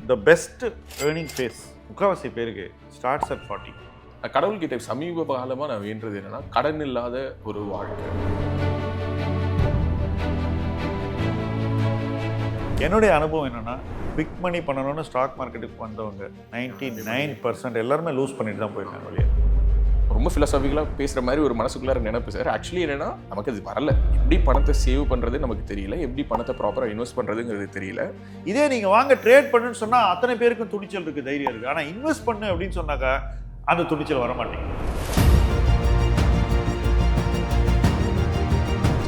The best earning face முக்கால்வாசி பேருக்கு starts at 40. கடவுள்கிட்ட சமீப காலமாக நான் வேண்டது என்னன்னா கடன் இல்லாத ஒரு வாழ்க்கை. என்னுடைய அனுபவம் என்னன்னா, பிக் மணி பண்ணணும்னு ஸ்டாக் மார்க்கெட்டுக்கு வந்தவங்க 99% எல்லாருமே லூஸ் பண்ணிட்டு தான் போயிருக்காங்க வெளியே. ரொம்ப ஃபிலாசபிக்கலாக பேசுகிற மாதிரி ஒரு மனசுக்குள்ளார நினைப்பு சார். ஆக்சுவலி என்னன்னா, நமக்கு அது வரல. எப்படி பணத்தை சேவ் பண்ணுறது நமக்கு தெரியல, எப்படி பணத்தை ப்ராப்பராக இன்வெஸ்ட் பண்ணுறதுங்கிறது தெரியல. இதே நீங்க வாங்க ட்ரேட் பண்ணுன்னு சொன்னா அத்தனை பேருக்கும் துணிச்சல் இருக்கு, தைரியம் இருக்கு. ஆனா இன்வெஸ்ட் பண்ணு அப்படின்னு சொன்னாக்கா அந்த துணிச்சல் வர மாட்டேங்குது.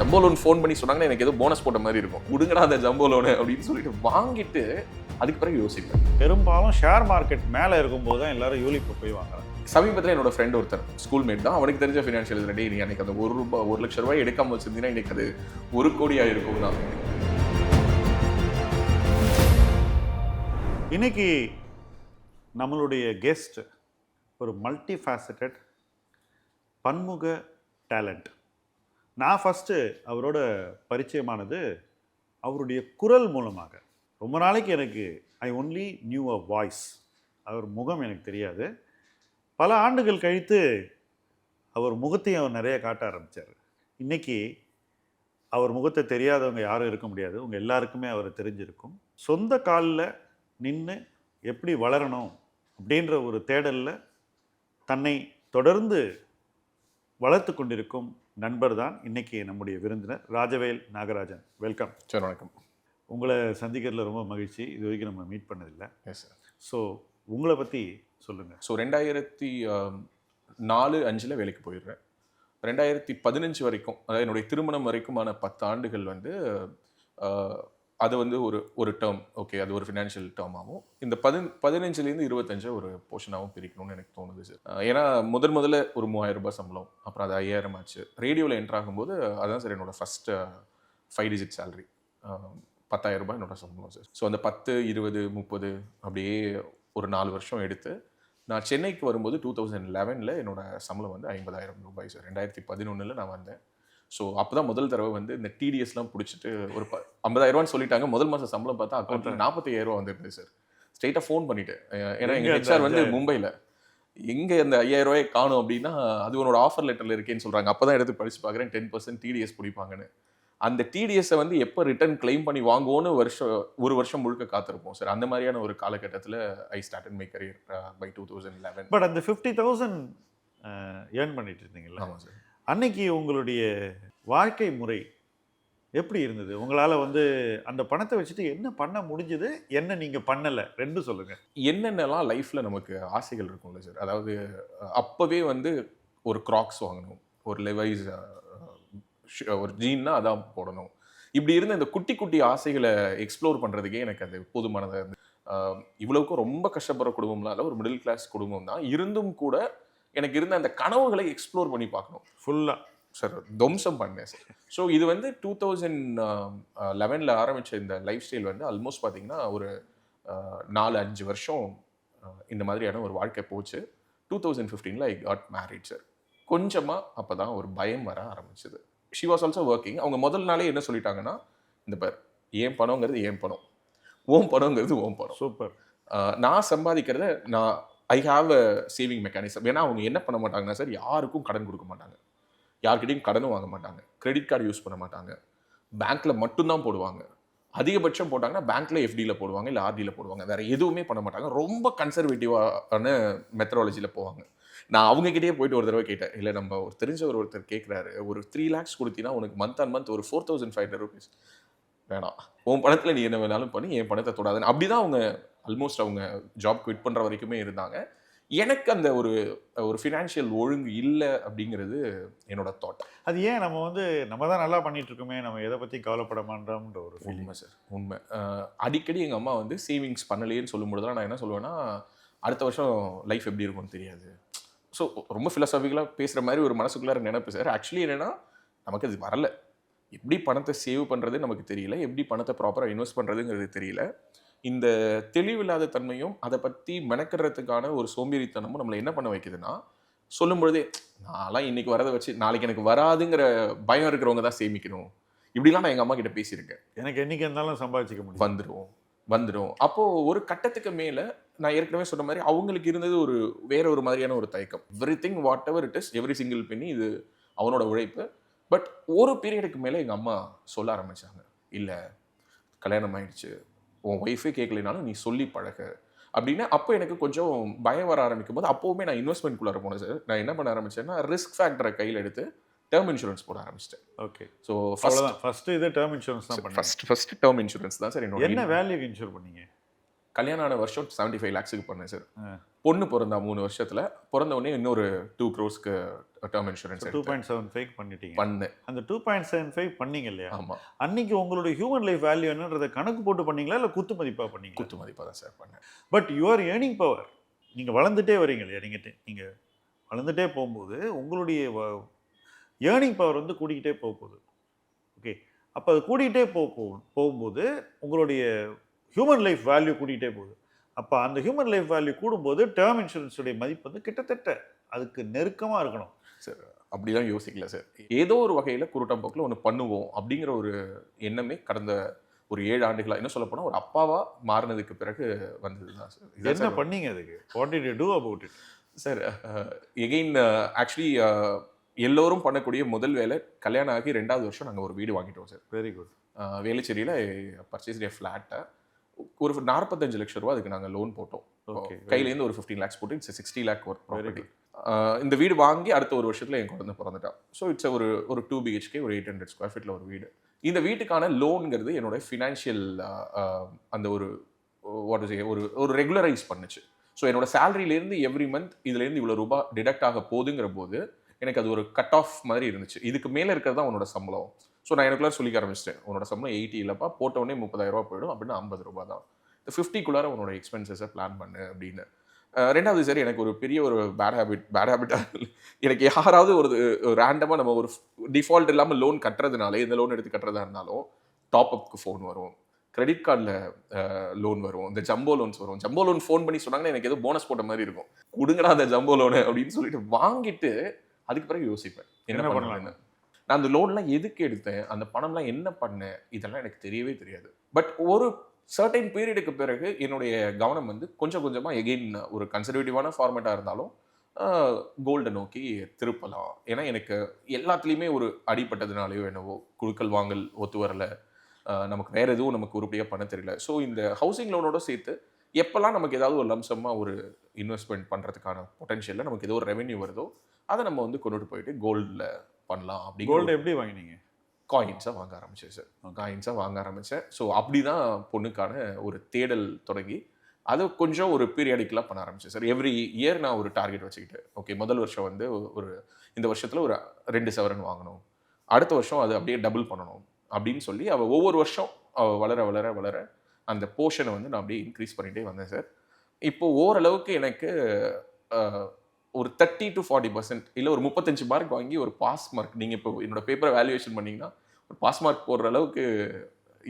ஜம்போ லோன் ஃபோன் பண்ணி சொன்னாங்கன்னா எனக்கு ஏதோ போனஸ் போட்ட மாதிரி இருக்கும். விடுங்கடா அந்த ஜம்போ லோனு அப்படின்னு சொல்லிட்டு வாங்கிட்டு அதுக்கு பிறகு யோசிப்பேன். பெரும்பாலும் ஷேர் மார்க்கெட் மேலே இருக்கும்போது தான் எல்லாரும் யூலிப்பு போய் வாங்குறாங்க. சமீபத்தில் என்னோட ஃப்ரெண்ட் ஒருத்தர் ஸ்கூல்மேட் தான், அவனுக்கு தெரிஞ்ச ஃபினான்ஷியல் இதில் நீ அன்னைக்கு அந்த ₹1,00,000 எடுக்காம வச்சிருந்தீங்கன்னா இன்னைக்கு அது 1 கோடியாக இருக்கும் தான். இன்னைக்கு நம்மளுடைய கெஸ்ட் ஒரு மல்டி ஃபேசட்டட் பன்முக டேலண்ட். நான் ஃபஸ்ட்டு அவரோட பரிச்சயமானது அவருடைய குரல் மூலமாக. ரொம்ப நாளைக்கு எனக்கு I only knew a voice, அவர் முகம் எனக்கு தெரியாது. பல ஆண்டுகள் கழித்து அவர் முகத்தையும் அவர் நிறைய காட்ட ஆரம்பித்தார். இன்றைக்கி அவர் முகத்தை தெரியாதவங்க யாரும் இருக்க முடியாது, உங்கள் எல்லாருக்குமே அவர் தெரிஞ்சிருக்கும். சொந்த காலில் நின்று எப்படி வளரணும் அப்படின்ற ஒரு தேடலில் தன்னை தொடர்ந்து வளர்த்து கொண்டிருக்கும் நண்பர் தான் இன்றைக்கி நம்முடைய விருந்தினர் ராஜவேல் நாகராஜன். வெல்கம். சரி, வணக்கம். உங்களை சந்திக்கிறதுல ரொம்ப மகிழ்ச்சி. இது வரைக்கும் நம்ம மீட் பண்ணதில்லை. Yes sir. ஸோ உங்களை பற்றி சொல்லுங்கள். ஸோ 2004-05 வேலைக்கு போயிடுறேன். 2015 வரைக்கும், அதாவது என்னுடைய திருமணம் வரைக்குமான 10 ஆண்டுகள் வந்து அது வந்து ஒரு டேர்ம். ஓகே, அது ஒரு ஃபினான்ஷியல் டேர்மாகவும் இந்த 15லேருந்து 25 ஒரு போர்ஷனாகவும் பிரிக்கணும்னு எனக்கு தோணுது சார். ஏன்னா முதல்ல ஒரு ₹3000 சம்பளம், அப்புறம் அது 5000 ஆச்சு. ரேடியோவில் என்ட்ரு ஆகும்போது அதுதான் சார் என்னோட ஃபஸ்ட்டு 5 டிஜிட் சேலரி. ₹10,000 என்னோட சம்பளம் சார். ஸோ அந்த 10, 20, 30 அப்படியே ஒரு 4 வருஷம் எடுத்து நான் சென்னைக்கு வரும்போது 2011 என்னோட சம்பளம் வந்து ₹50,000 சார். 2011 நான் வந்தேன். ஸோ அப்போ தான் முதல் தடவை வந்து இந்த டிடிஎஸ்லாம் பிடிச்சிட்டு ஒரு ₹50,000 சொல்லிட்டாங்க. முதல் மாதம் சம்பளம் பார்த்தா அக்கௌண்ட்டில் ₹45,000 வந்துருந்தது சார். ஸ்ட்ரெயிட்டாக ஃபோன் பண்ணிவிட்டு, ஏன்னா எங்கள் ஹெச்ஆர் வந்து மும்பையில், எங்கே அந்த ₹5,000 காணும் அப்படின்னா அது உன்னோட ஆஃபர் லெட்டரில் இருக்கேன்னு சொல்கிறாங்க. அப்போ தான் எடுத்து படித்து பார்க்குறேன் 10% டிடிஎஸ் பிடிப்பாங்கன்னு. அந்த டிடிஎஸை வந்து எப்போ ரிட்டர்ன் கிளைம் பண்ணி வாங்குவோன்னு ஒரு வருஷம் முழுக்க காத்திருப்போம் சார். அந்த மாதிரியான ஒரு காலகட்டத்தில் I started my career by 2011. But அந்த 50,000 ஏர்ன் பண்ணிட்டு இருந்தீங்களா? ஆமாம் சார். அன்னைக்கு உங்களுடைய வாழ்க்கை முறை எப்படி இருந்தது? உங்களால் வந்து அந்த பணத்தை வச்சுட்டு என்ன பண்ண முடிஞ்சது, என்ன நீங்கள் பண்ணலை, ரெண்டும் சொல்லுங்கள். என்னென்னலாம் லைஃப்பில் நமக்கு ஆசைகள் இருக்கும்ல சார். அதாவது அப்போவே வந்து ஒரு கிராக்ஸ் வாங்கணும், ஒரு லெவைஸ், ஒரு ஜீன்னா அதான் போடணும். இப்படி இருந்த இந்த குட்டி குட்டி ஆசைகளை எக்ஸ்ப்ளோர் பண்ணுறதுக்கே எனக்கு அது போதுமானதாக இருந்தது. இவ்வளவுக்கும் ரொம்ப கஷ்டப்படுற குடும்பம்லாம் இல்லை, ஒரு மிடில் கிளாஸ் குடும்பம் தான். இருந்தும் கூட எனக்கு இருந்த அந்த கனவுகளை எக்ஸ்ப்ளோர் பண்ணி பார்க்கணும் ஃபுல்லாக சார். துவம்சம் பண்ணேன் சார். ஸோ இது வந்து 2011 ஆரம்பித்த இந்த லைஃப் ஸ்டைல் வந்து ஆல்மோஸ்ட் பார்த்தீங்கன்னா ஒரு 4-5 வருஷம் இந்த மாதிரியான ஒரு வாழ்க்கை போச்சு. 2015 ஐ காட் மேரிட் சார். கொஞ்சமாக அப்போ தான் ஒரு பயம் வர ஆரம்பிச்சது. She was also working. அவங்க முதல் நாளே என்ன சொல்லிட்டாங்கன்னா, இந்த பேர் ஏன் பணங்கிறது ஏன் பணம், ஓம் பணங்கிறது ஓம் பணம். சூப்பர். நான் சம்பாதிக்கிறத I have a saving mechanism. ஏன்னா அவங்க என்ன பண்ண மாட்டாங்கன்னா சார், யாருக்கும் கடன் கொடுக்க மாட்டாங்க, யார்கிட்டையும் கடனும் வாங்க மாட்டாங்க, கிரெடிட் கார்டு யூஸ் பண்ண மாட்டாங்க, பேங்க்கில் மட்டும்தான் போடுவாங்க. அதிகபட்சம் போட்டாங்கன்னா பேங்க்கில் எஃப்டியில் போடுவாங்க, இல்லை ஆர்டியில் போடுவாங்க. வேறு எதுவுமே பண்ண மாட்டாங்க. ரொம்ப கன்சர்வேட்டிவான மெத்தடாலஜியில் போவாங்க. நான் அவங்ககிட்டயே போயிட்டு ஒரு தடவை கேட்டேன், இல்லை நம்ம ஒரு தெரிஞ்சவர் ஒருத்தர் கேட்குறாரு, ஒரு 3 lakhs கொடுத்தீங்கன்னா உனக்கு மந்த் ஆன் மந்த் ஒரு ₹4,500 வேணாம், உன் பணத்தில் நீ என்ன வேணாலும் பண்ணி என் பணத்தை தொடாதுன்னு. அப்படி தான் அவங்க ஆல்மோஸ்ட் அவங்க ஜாப் குவிட் பண்ணுற வரைக்குமே இருந்தாங்க. எனக்கு அந்த ஒரு ஃபினான்ஷியல் ஒழுங்கு இல்லை அப்படிங்கிறது என்னோட தாட். அது ஏன் நம்ம தான் நல்லா பண்ணிட்டு இருக்கோமே, நம்ம எதை பற்றி கவலைப்பட மாட்டோம்ன்ற ஒரு உண்மை சார், உண்மை. அடிக்கடி எங்கள் அம்மா வந்து சேவிங்ஸ் பண்ணலையேன்னு சொல்லும்போது தான் நான் என்ன சொல்லுவேன்னா, அடுத்த வருஷம் லைஃப் எப்படி இருக்கும்னு தெரியாது. ஸோ ரொம்ப ஃபிலாசபிக்கலாக பேசுகிற மாதிரி ஒரு மனசுக்குள்ளார நினைப்பு சார். ஆக்சுவலி என்னென்னா, நமக்கு அது வரல. எப்படி பணத்தை சேவ் பண்ணுறது நமக்கு தெரியல, எப்படி பணத்தை ப்ராப்பராக இன்வெஸ்ட் பண்ணுறதுங்கிறது தெரியல. இந்த தெளிவில்லாத தன்மையும் அதை பற்றி மெனக்கிறதுக்கான ஒரு சோம்பேறித்தனமும் நம்மளை என்ன பண்ண வைக்குதுன்னா, சொல்லும் பொழுதே நான்லாம் இன்றைக்கி வரதை வச்சு நாளைக்கு எனக்கு வராதுங்கிற பயம் இருக்கிறவங்க தான் சேமிக்கணும். இப்படிலாம் நான் எங்கள் அம்மா கிட்ட பேசியிருக்கேன். எனக்கு என்றைக்கு இருந்தாலும் சம்பாதிச்சிக்க முடியும், வந்துடும், வந்துடும். அப்போ ஒரு கட்டத்துக்கு மேல நான் ஏற்கனவே சொன்ன மாதிரி அவங்களுக்கு இருந்தது ஒரு வேற ஒரு மாதிரியான ஒரு தயக்கம். Everything whatever it is, every single penny இது அவனோட உழைப்பு. பட் ஒரு பீரியடுக்கு மேல எங்க அம்மா சொல்ல ஆரம்பிச்சாங்க. இல்ல கல்யாணம் ஆயிடுச்சு. உன் ஒய்ஃபே கேட்கலைனாலும் நீ சொல்லி பழகு. அப்படின்னு அப்போ எனக்கு கொஞ்சம் பயம் வர ஆரம்பிக்கும்போது அப்போவுமே நான் இன்வெஸ்ட்மெண்ட்குள்ளார போனேன் சார். நான் என்ன பண்ண ஆரம்பிச்சேன்னா ரிஸ்க் ஃபேக்டரை கையில் எடுத்து டேர்ம் இன்சூரன்ஸ் போட ஆரம்பிச்சிட்டேன். ஓகே. ஸோ அவ்வளோதான் ஃபர்ஸ்ட் இது டேர்ம் இன்சூரன்ஸ் தான் பண்ணீங்க. ஃபர்ஸ்ட் டேர்ம் இன்சூரன்ஸ் தான் சார் என்னோட. என்ன வேல்யூக்கு இன்சூர் பண்ணீங்க? கல்யாணம் ஆன வருஷம் 75 lakhsக்கு பண்ணேன் சார். ஆ. பொண்ணு பிறந்தா 3 வருஷத்துல பிறந்த உடனே இன்னொரு 2 crores டேர்ம் இன்சூரன்ஸ் 2.75 பண்ணிட்டீங்க. பண்ணேன். அந்த 2.75 பண்ணீங்க இல்லையா? ஆமா, அன்னைக்கு உங்களுடைய ஹியூமன் லைஃப் வேல்யூ என்னன்றதை கணக்கு போட்டு பண்ணீங்களா இல்லை குத்து மதிப்பாக பண்ணீங்களா? குத்து மதிப்பாக தான் சார் பண்ணேன். பட் யுவர் ஏர்னிங் பவர், நீங்கள் வளர்ந்துட்டே வரீங்க இல்லையா? நீங்கள் வளர்ந்துட்டே போகும்போது உங்களுடைய ஏர்னிங் பவர் வந்து கூடிக்கிட்டே போக போகுது. ஓகே, அப்போ அது கூடிக்கிட்டே போகும்போது உங்களுடைய ஹியூமன் லைஃப் வேல்யூ கூடிக்கிட்டே போகுது. அப்போ அந்த ஹியூமன் லைஃப் வேல்யூ கூடும்போது டேர்ம் இன்சூரன்ஸுடைய மதிப்பு வந்து கிட்டத்தட்ட அதுக்கு நெருக்கமாக இருக்கணும் சார். அப்படிலாம் யோசிக்கல சார். ஏதோ ஒரு வகையில் குருட்டம் போக்கில் ஒன்று பண்ணுவோம் அப்படிங்கிற ஒரு எண்ணமே கடந்த ஒரு 7 ஆண்டுகளா, இன்னும் சொல்ல போனால் ஒரு அப்பாவா மாறினதுக்கு பிறகு வந்தது தான் சார். என்ன பண்ணீங்க அதுக்கு? What did you to about it? Sir again actually எல்லோரும் பண்ணக்கூடிய முதல் வேலை, கல்யாணம் ஆகி 2வது வருஷம் நாங்கள் ஒரு வீடு வாங்கிட்டோம் சார். Very good. வேலுச்சேரியில் பர்ச்சேஸ் ஃப்ளாட்டை ஒரு 45 லட்சம் ரூபா அதுக்கு நாங்கள் லோன் போட்டோம். ஓகே. கையிலேருந்து ஒரு 15 lakhs போட்டு இட்ஸ் 60 lakh ஒரு ப்ராப்பர்ட்டி. இந்த வீடு வாங்கி அடுத்த ஒரு வருஷத்தில் என் குழந்தை பிறந்துட்டா. ஸோ இட்ஸ் ஒரு 2 BHK ஒரு 800 square feet ஒரு வீடு. இந்த வீட்டுக்கான லோனுங்கிறது என்னோட ஃபினான்ஷியல் அந்த ஒரு வாட் இஸ் ஒரு ரெகுலரைஸ் பண்ணுச்சு. ஸோ என்னோட சேலரியிலேருந்து எவ்ரி மந்த் இதுலேருந்து இவ்வளோ ரூபா டிடக்ட் ஆக போகுதுங்கிற போது எனக்கு அது ஒரு கட் ஆஃப் மாதிரி இருந்துச்சு. இதுக்கு மேலே இருக்கிறது தான் உன்னோட சம்பளம். ஸோ நான் எனக்குள்ளார சொல்லிக்க ஆரம்பிச்சிட்டேன், உன்னோட சம்பளம் 80 இல்லைப்பா, போட்டவொடனே 30,000 ரூபா போயிடும் அப்படின்னா 50 ரூபா தான். இந்த 50க்குள்ளார உன்னோட எக்ஸ்பென்சஸை பிளான் பண்ணு அப்படின்னு. 2வது சார் எனக்கு ஒரு பெரிய ஒரு பேட் ஹேபிட்டாக எனக்கு யாராவது ஒரு ரேண்டமாக நம்ம ஒரு டிஃபால்ட் இல்லாமல் லோன் கட்டுறதுனால, இந்த லோன் எடுத்து கட்டுறதா இருந்தாலும் டாப் அப்க்கு ஃபோன் வரும், கிரெடிட் கார்டில் லோன் வரும், இந்த ஜம்போ லோன்ஸ் வரும். ஜம்போ லோன் ஃபோன் பண்ணி சொன்னாங்கன்னா எனக்கு ஏதோ போனஸ் போட்ட மாதிரி இருக்கும். கொடுங்கடா அந்த ஜம்போ லோனு அப்படின்னு சொல்லிட்டு வாங்கிட்டு அதுக்கு பிறகு யோசிப்பேன் என்ன பண்ணலாம்னு. நான் அந்த லோன்லாம் எதுக்கு எடுத்தேன், அந்த பணம்லாம் என்ன பண்ணேன், இதெல்லாம் எனக்கு தெரியவே தெரியாது. பட் ஒரு சர்டைன் பீரியடுக்கு பிறகு என்னுடைய கவனம் வந்து கொஞ்சம் கொஞ்சமாக எகெயின் ஒரு கன்சர்வேட்டிவான ஃபார்மேட்டாக இருந்தாலும் கோல்டை நோக்கி திருப்பலாம். ஏன்னா எனக்கு எல்லாத்துலேயுமே ஒரு அடிப்பட்டதுனாலையோ என்னவோ குழுக்கள் வாங்கல் ஒத்து வரல, நமக்கு வேறு எதுவும் நமக்கு உருப்படியாக பண்ண தெரியல. ஸோ இந்த ஹவுசிங் லோனோட சேர்த்து எப்போல்லாம் நமக்கு ஏதாவது ஒரு லம்சமாக ஒரு இன்வெஸ்ட்மெண்ட் பண்ணுறதுக்கான பொட்டன்ஷியலில் நமக்கு ஏதோ ஒரு ரெவென்யூ வருதோ அதை நம்ம வந்து கொண்டுட்டு போயிட்டு கோல்டில் பண்ணலாம். அப்படி கோல்டு எப்படி வாங்கினீங்க? காயின்ஸாக வாங்க ஆரம்பித்தேன் சார். காயின்ஸாக வாங்க ஆரம்பித்தேன். ஸோ அப்படி தான் பொண்ணுக்கான ஒரு தேடல் தொடங்கி அதை கொஞ்சம் ஒரு பீரியாடிக்கலாக பண்ண ஆரம்பித்தேன் சார். எவ்ரி இயர் நான் ஒரு டார்கெட் வச்சுக்கிட்டேன். ஓகே, முதல் வருஷம் வந்து ஒரு இந்த வருஷத்தில் ஒரு 2 சவரன் வாங்கணும், அடுத்த வருஷம் அது அப்படியே டபுள் பண்ணணும் அப்படின்னு சொல்லி அவள் ஒவ்வொரு வருஷம் அவள் வளர வளர வளர அந்த போர்ஷனை வந்து நான் அப்படியே இன்க்ரீஸ் பண்ணிகிட்டே வந்தேன் சார். இப்போ ஓரளவுக்கு எனக்கு ஒரு 30 to 40% இல்லை ஒரு 35 மார்க் வாங்கி ஒரு பாஸ் மார்க், நீங்கள் இப்போ என்னோட பேப்பரை வேல்யூவேஷன் பண்ணிங்கன்னா ஒரு பாஸ் மார்க் போடுற அளவுக்கு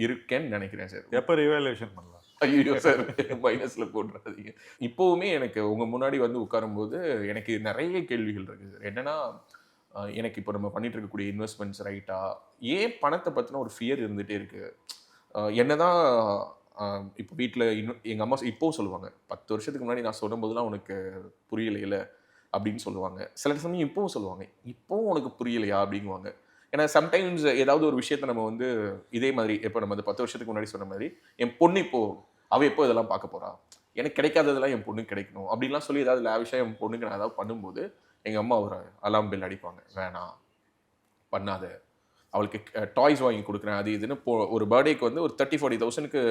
இருக்கேன்னு நினைக்கிறேன் சார். எப்போ ரிவாலுவேஷன் பண்ணலாம்? ஐயோ சார், மைனஸில் போட்டுறாதீங்க. இப்போவுமே எனக்கு உங்கள் முன்னாடி வந்து உட்காரும்போது எனக்கு நிறைய கேள்விகள் இருக்குது சார். என்னென்னா எனக்கு இப்போ நம்ம பண்ணிட்டு இருக்கக்கூடிய இன்வெஸ்ட்மெண்ட்ஸ் ரைட்டா, ஏன் பணத்தை பற்றின ஒரு ஃபியர் இருந்துகிட்டே இருக்குது. என்னதான் இப்போ வீட்டில் இன்னும் எங்கள் அம்மா இப்போவும் சொல்லுவாங்க, 10 வருஷத்துக்கு முன்னாடி நான் சொல்லும்போதுலாம் உனக்கு புரியலையில அப்படின்னு சொல்லுவாங்க. சில சமயம் இப்போவும் சொல்லுவாங்க, இப்போவும் உனக்கு புரியலையா அப்படிங்குவாங்க. ஏன்னா சம்டைம்ஸ் ஏதாவது ஒரு விஷயத்தை நம்ம வந்து இதே மாதிரி இப்போ நம்ம அந்த 10 வருஷத்துக்கு முன்னாடி சொன்ன மாதிரி என் பொண்ணு அவள் எப்போ இதெல்லாம் பார்க்க போகிறா, எனக்கு கிடைக்காததெல்லாம் என் பொண்ணுக்கு கிடைக்கணும் அப்படின்லாம் சொல்லி ஏதாவது லேவிஷாக என் பொண்ணுக்கு நான் ஏதாவது பண்ணும்போது எங்கள் அம்மா ஒரு அலாம் பெல் அடிப்பாங்க, வேணாம் பண்ணாத, அவளுக்கு டாய்ஸ் வாங்கி கொடுக்குறேன் அது இதுன்னு. ஒரு பர்த்டேக்கு வந்து ஒரு 30-40,000க்கு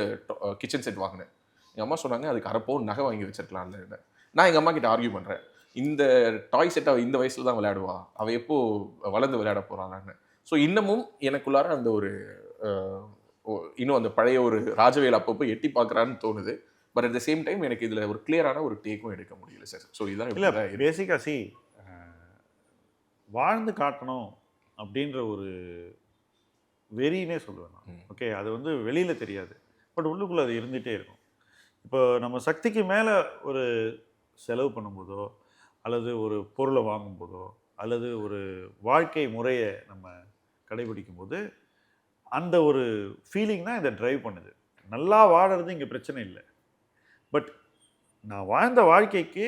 கிச்சன் செட் வாங்கினேன். எங்கள் அம்மா சொன்னாங்க அதுக்கு அரைப்போ நகை வாங்கி வச்சிருக்கலாம்ல. நான் எங்கள் அம்மா கிட்ட ஆர்கியூ பண்ணுறேன், இந்த டாய் செட் அவள் இந்த வயசில் தான் விளையாடுவா, அவள் எப்போ வளர்ந்து விளையாட போகிறாளான்னு. ஸோ இன்னமும் எனக்குள்ளார அந்த ஒரு இன்னும் அந்த பழைய ஒரு ராஜவேல் அப்பப்போ எட்டி பார்க்குறான்னு தோணுது. But at the same time எனக்கு இதில் ஒரு கிளியரான ஒரு டேக்கும் எடுக்க முடியல சார். ஸோ இதுதான் இல்லை பேசிக்காக வாழ்ந்து காட்டணும் அப்படின்ற ஒரு வெறினே சொல்லுவேன் நான். ஓகே, அது வந்து வெளியில் தெரியாது, பட் உள்ளுக்குள்ளே அது இருந்துகிட்டே இருக்கும். இப்போ நம்ம சக்திக்கு மேலே ஒரு செலவு பண்ணும்போதோ அல்லது ஒரு பொருளை வாங்கும்போதோ அல்லது ஒரு வாழ்க்கை முறையை நம்ம கடைபிடிக்கும் போது அந்த ஒரு ஃபீலிங் தான் இதை ட்ரைவ் பண்ணுது. நல்லா வாழறது இங்கே பிரச்சனை இல்லை. பட் நான் வாழ்ந்த வாழ்க்கைக்கு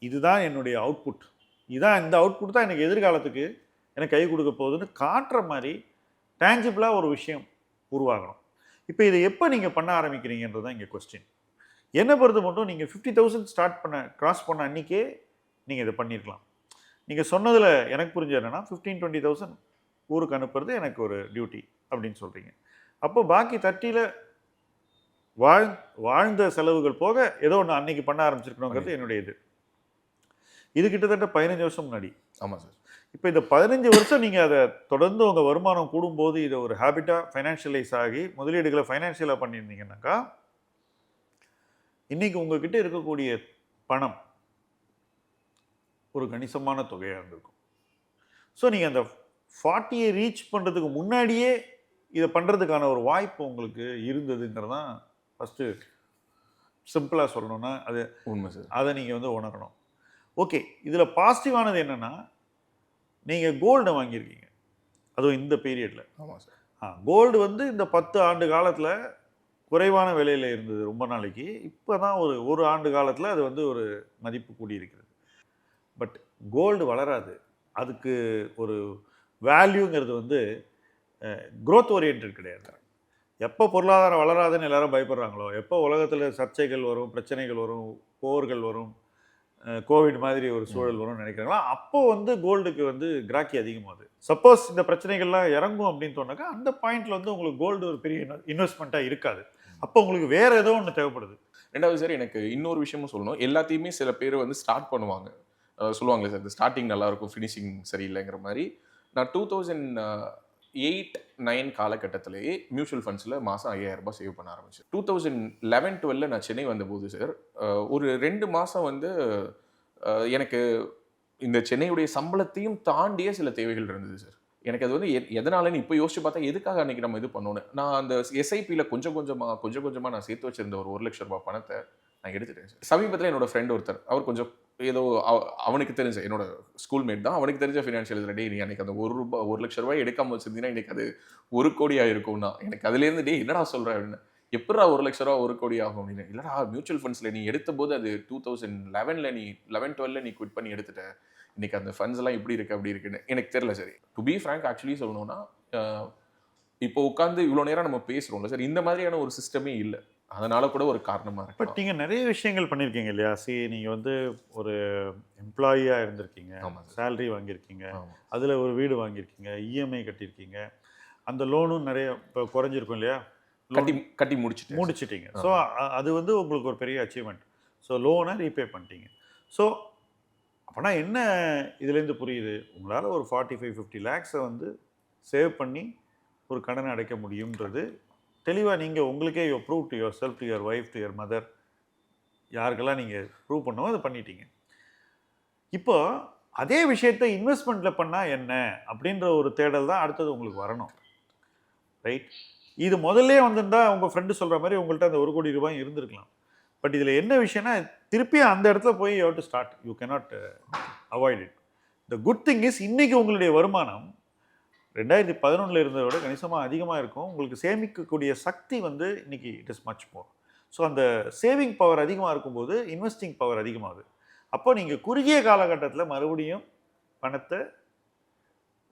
இதுதான் என்னுடைய அவுட்புட், இதுதான் இந்த அவுட்புட் தான் எனக்கு எதிர்காலத்துக்கு எனக்கு கை கொடுக்க போகுதுன்னு காட்டுற மாதிரி டேஞ்சிபிளாக ஒரு விஷயம் உருவாகணும். இப்போ இதை எப்போ நீங்கள் பண்ண ஆரம்பிக்கிறீங்கன்றது தான் இங்கே கொஸ்டின். என்னை பொறுத்த மட்டும் நீங்கள் 50,000 ஸ்டார்ட் பண்ண கிராஸ் பண்ண அன்றைக்கே நீங்கள் இதை பண்ணியிருக்கலாம். நீங்கள் சொன்னதில் எனக்கு புரிஞ்சது என்னென்னா 15-20,000 ஊருக்கு அனுப்புறது எனக்கு ஒரு டியூட்டி அப்படின்னு சொல்கிறீங்க. அப்போ பாக்கி 30ல் வாழ்ந்த செலவுகள் போக ஏதோ ஒன்று அன்னைக்கு பண்ண ஆரம்பிச்சிருக்கணுங்கிறது என்னுடைய இது கிட்டத்தட்ட 15 வருஷம் முன்னாடி. ஆமாம் சார். இப்போ இந்த 15 வருஷம் நீங்கள் அதை தொடர்ந்து உங்கள் வருமானம் கூடும்போது இதை ஒரு ஹேபிட்டாக ஃபைனான்ஷியலைஸ் ஆகி முதலீடுகளை ஃபைனான்ஷியலாக பண்ணியிருந்தீங்கன்னாக்கா இன்றைக்கி உங்ககிட்ட இருக்கக்கூடிய பணம் ஒரு கணிசமான தொகையாக இருந்திருக்கும். ஸோ நீங்கள் அந்த 40 ரீச் பண்ணுறதுக்கு முன்னாடியே இதை பண்ணுறதுக்கான ஒரு வாய்ப்பு உங்களுக்கு இருந்ததுங்கிறதான் ஃபஸ்ட்டு சிம்பிளாக சொல்லணும்னா அது உண்மை சார். அதை நீங்கள் வந்து உணரணும். ஓகே, இதில் பாசிட்டிவானது என்னென்னா நீங்கள் கோல்டை வாங்கியிருக்கீங்க, அதுவும் இந்த பீரியடில். ஆமாம் சார். கோல்டு வந்து இந்த 10 ஆண்டு காலத்தில் குறைவான விலையில் இருந்தது ரொம்ப நாளைக்கு. இப்போ தான் ஒரு ஆண்டு காலத்தில் அது வந்து ஒரு மதிப்பு கூடியிருக்கிறது. பட் கோல்டு வளராது, அதுக்கு ஒரு வேல்யூங்கிறது வந்து க்ரோத் ஓரியன்ட் கிடையாது. எப்போ பொருளாதாரம் வளராதுன்னு எல்லாரும் பயப்படுறாங்களோ, எப்போ உலகத்தில் சர்ச்சைகள் வரும், பிரச்சனைகள் வரும், போர்கள் வரும், கோவிட் மாதிரி ஒரு சூழல் வரும்னு நினைக்கிறாங்களோ அப்போ வந்து கோல்டுக்கு வந்து கிராக்கி அதிகமாகுது. சப்போஸ் இந்த பிரச்சனைகள்லாம் இறங்கும் அப்படின்னு சொன்னாக்கா அந்த பாயிண்ட்ல வந்து உங்களுக்கு கோல்டு ஒரு பெரிய இன்வெஸ்ட்மெண்ட்டாக இருக்காது. அப்போ உங்களுக்கு வேற ஏதோ ஒன்று தேவைப்படுது. ரெண்டாவது சார், எனக்கு இன்னொரு விஷயமும் சொல்லணும். எல்லாத்தையுமே சில பேர் வந்து ஸ்டார்ட் பண்ணுவாங்க, சொல்லுவாங்களே சார், இந்த ஸ்டார்டிங் நல்லா இருக்கும், ஃபினிஷிங் சரியில்லைங்கிற மாதிரி. நான் 2008-9 காலகட்டத்திலேயே மியூச்சுவல் ஃபண்ட்ஸில் மாதம் 5,000 ரூபாய் சேவ் பண்ண ஆரம்பிச்சேன். 2011-12 நான் சென்னை வந்தபோது சார் ஒரு 2 மாதம் வந்து எனக்கு இந்த சென்னையுடைய சம்பளத்தையும் தாண்டியே சில தேவைகள் இருந்தது சார். எனக்கு அது வந்து எதனாலன்னு இப்போ யோசிச்சு பார்த்தா எதுக்காக அன்றைக்கி நம்ம இது பண்ணோன்னு, நான் அந்த எஸ்ஐபியில் கொஞ்சம் கொஞ்சமாக நான் சேர்த்து வச்சிருந்த ஒரு 1 லட்ச ரூபாய் பணத்தை நான் எடுத்துட்டேன் சார். சமீபத்தில் என்னோட ஃப்ரெண்ட் ஒருத்தர், அவர் கொஞ்சம் ஏதோ அவனுக்கு தெரிஞ்ச, என்னோட ஸ்கூல்மேட் தான், அவனுக்கு தெரிஞ்ச ஃபினான்ஷியல் இதில் நீ அன்றைக்கி அந்த 1 லட்ச ரூபாய் எடுக்காமல் வச்சிருந்தீங்கன்னா இன்றைக்கி அது 1 கோடியாக இருக்கும்னா எனக்கு அதுலேருந்து என்னடா சொல்கிறேன் அப்படின்னு. எப்படா 1 லட்ச ரூபா 1 கோடி ஆகும் அப்படின்னு. இல்லைடா, மியூச்சுவல் ஃபண்ட்ஸில் நீ எடுத்த போது அது 2011 நீ 11-12 நீ குவிட் பண்ணி எடுத்துட்ட, இன்னைக்கு அந்த ஃபண்ட்ஸ் எல்லாம் இப்படி இருக்கு அப்படி இருக்குன்னு எனக்கு தெரியல. சரி, டு பி ஃப்ராங்க் ஆக்சுவலி சொல்லணும்னா இப்போ உட்காந்து இவ்வளோ நேரம் நம்ம பேசுகிறோம்ல சார், இந்த மாதிரியான ஒரு சிஸ்டமே இல்லை. அதனால கூட ஒரு காரணமாக இருக்கு. பட் நீங்கள் நிறைய விஷயங்கள் பண்ணியிருக்கீங்க இல்லையா? நீங்கள் வந்து ஒரு எம்ப்ளாயியாக இருந்திருக்கீங்க, சேலரி வாங்கியிருக்கீங்க, அதில் ஒரு வீடு வாங்கியிருக்கீங்க, இஎம்ஐ கட்டியிருக்கீங்க, அந்த லோனும் நிறைய இப்போ குறைஞ்சிருக்கும் இல்லையா? கட்டி முடிச்சிட்டீங்க. ஸோ அது வந்து உங்களுக்கு ஒரு பெரிய அச்சீவ்மெண்ட். ஸோ லோனை ரீபே பண்ணிட்டீங்க. ஸோ அப்போனா என்ன இதுலேருந்து புரியுது, உங்களால் ஒரு 45-50 லேக்ஸை வந்து சேவ் பண்ணி ஒரு கடனை அடைக்க முடியுன்றது தெளிவாக நீங்கள் உங்களுக்கே prove to your self, to your wife, to your mother, யாருக்கெல்லாம் நீங்கள் ப்ரூவ் பண்ணவோ அதை பண்ணிட்டீங்க. இப்போ அதே விஷயத்தை இன்வெஸ்ட்மெண்ட்டில் பண்ணால் என்ன அப்படின்ற ஒரு தேடல் தான் அடுத்தது உங்களுக்கு வரணும், ரைட்? இது முதல்ல வந்திருந்தா உங்கள் ஃப்ரெண்டு சொல்கிற மாதிரி உங்கள்கிட்ட அந்த 1 கோடி ரூபாய் இருந்திருக்கலாம். பட் இதில் என்ன விஷயம்னா, திருப்பி அந்த இடத்துல போய் you have to start, you cannot avoid it. The good thing is, இன்றைக்கி உங்களுடைய வருமானம் 2011 இருந்ததை விட கணிசமாக அதிகமாக இருக்கும். உங்களுக்கு சேமிக்கக்கூடிய சக்தி வந்து இன்றைக்கி it is much more. So அந்த சேவிங் பவர் அதிகமாக இருக்கும்போது இன்வெஸ்டிங் பவர் அதிகமாகுது. அப்போ நீங்கள் குறுகிய காலகட்டத்தில் மறுபடியும் பணத்தை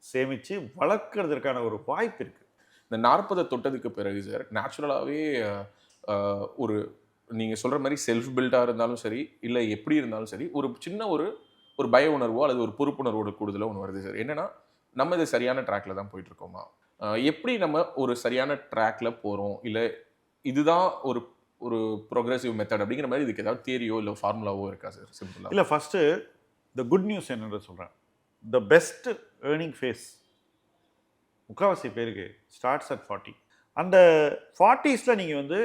சேமித்து வளர்க்குறதுக்கான ஒரு வாய்ப்பு இருக்குது. இந்த 40 தொட்டதுக்கு பிறகு சார் நேச்சுரலாகவே ஒரு நீங்கள் சொல்கிற மாதிரி செல்ஃப் பில்டாக இருந்தாலும் சரி, இல்லை எப்படி இருந்தாலும் சரி, ஒரு சின்ன ஒரு பய உணர்வோ அல்லது ஒரு பொறுப்புணர்வோட கூடுதலோ ஒன்று வருது சார். என்னென்னா, நம்ம இது சரியான ட்ராக்ல தான் போயிட்டுருக்கோமா, எப்படி நம்ம ஒரு சரியான ட்ராக்ல போகிறோம், இல்லை இதுதான் ஒரு ப்ரோக்ரெசிவ் மெத்தட் அப்படிங்கிற மாதிரி இதுக்கு ஏதாவது தியரியோ இல்லை ஃபார்முலாவோ இருக்கா சார்? சிம்பிளாக இல்லை. ஃபஸ்ட்டு த குட் நியூஸ் என்னென்று சொல்கிறேன். த பெஸ்ட் ஏர்னிங் ஃபேஸ் முக்கால்வாசி பேருக்கு ஸ்டார்ட்ஸ் அட் 40. அந்த 40ஸ்ல நீங்கள் வந்து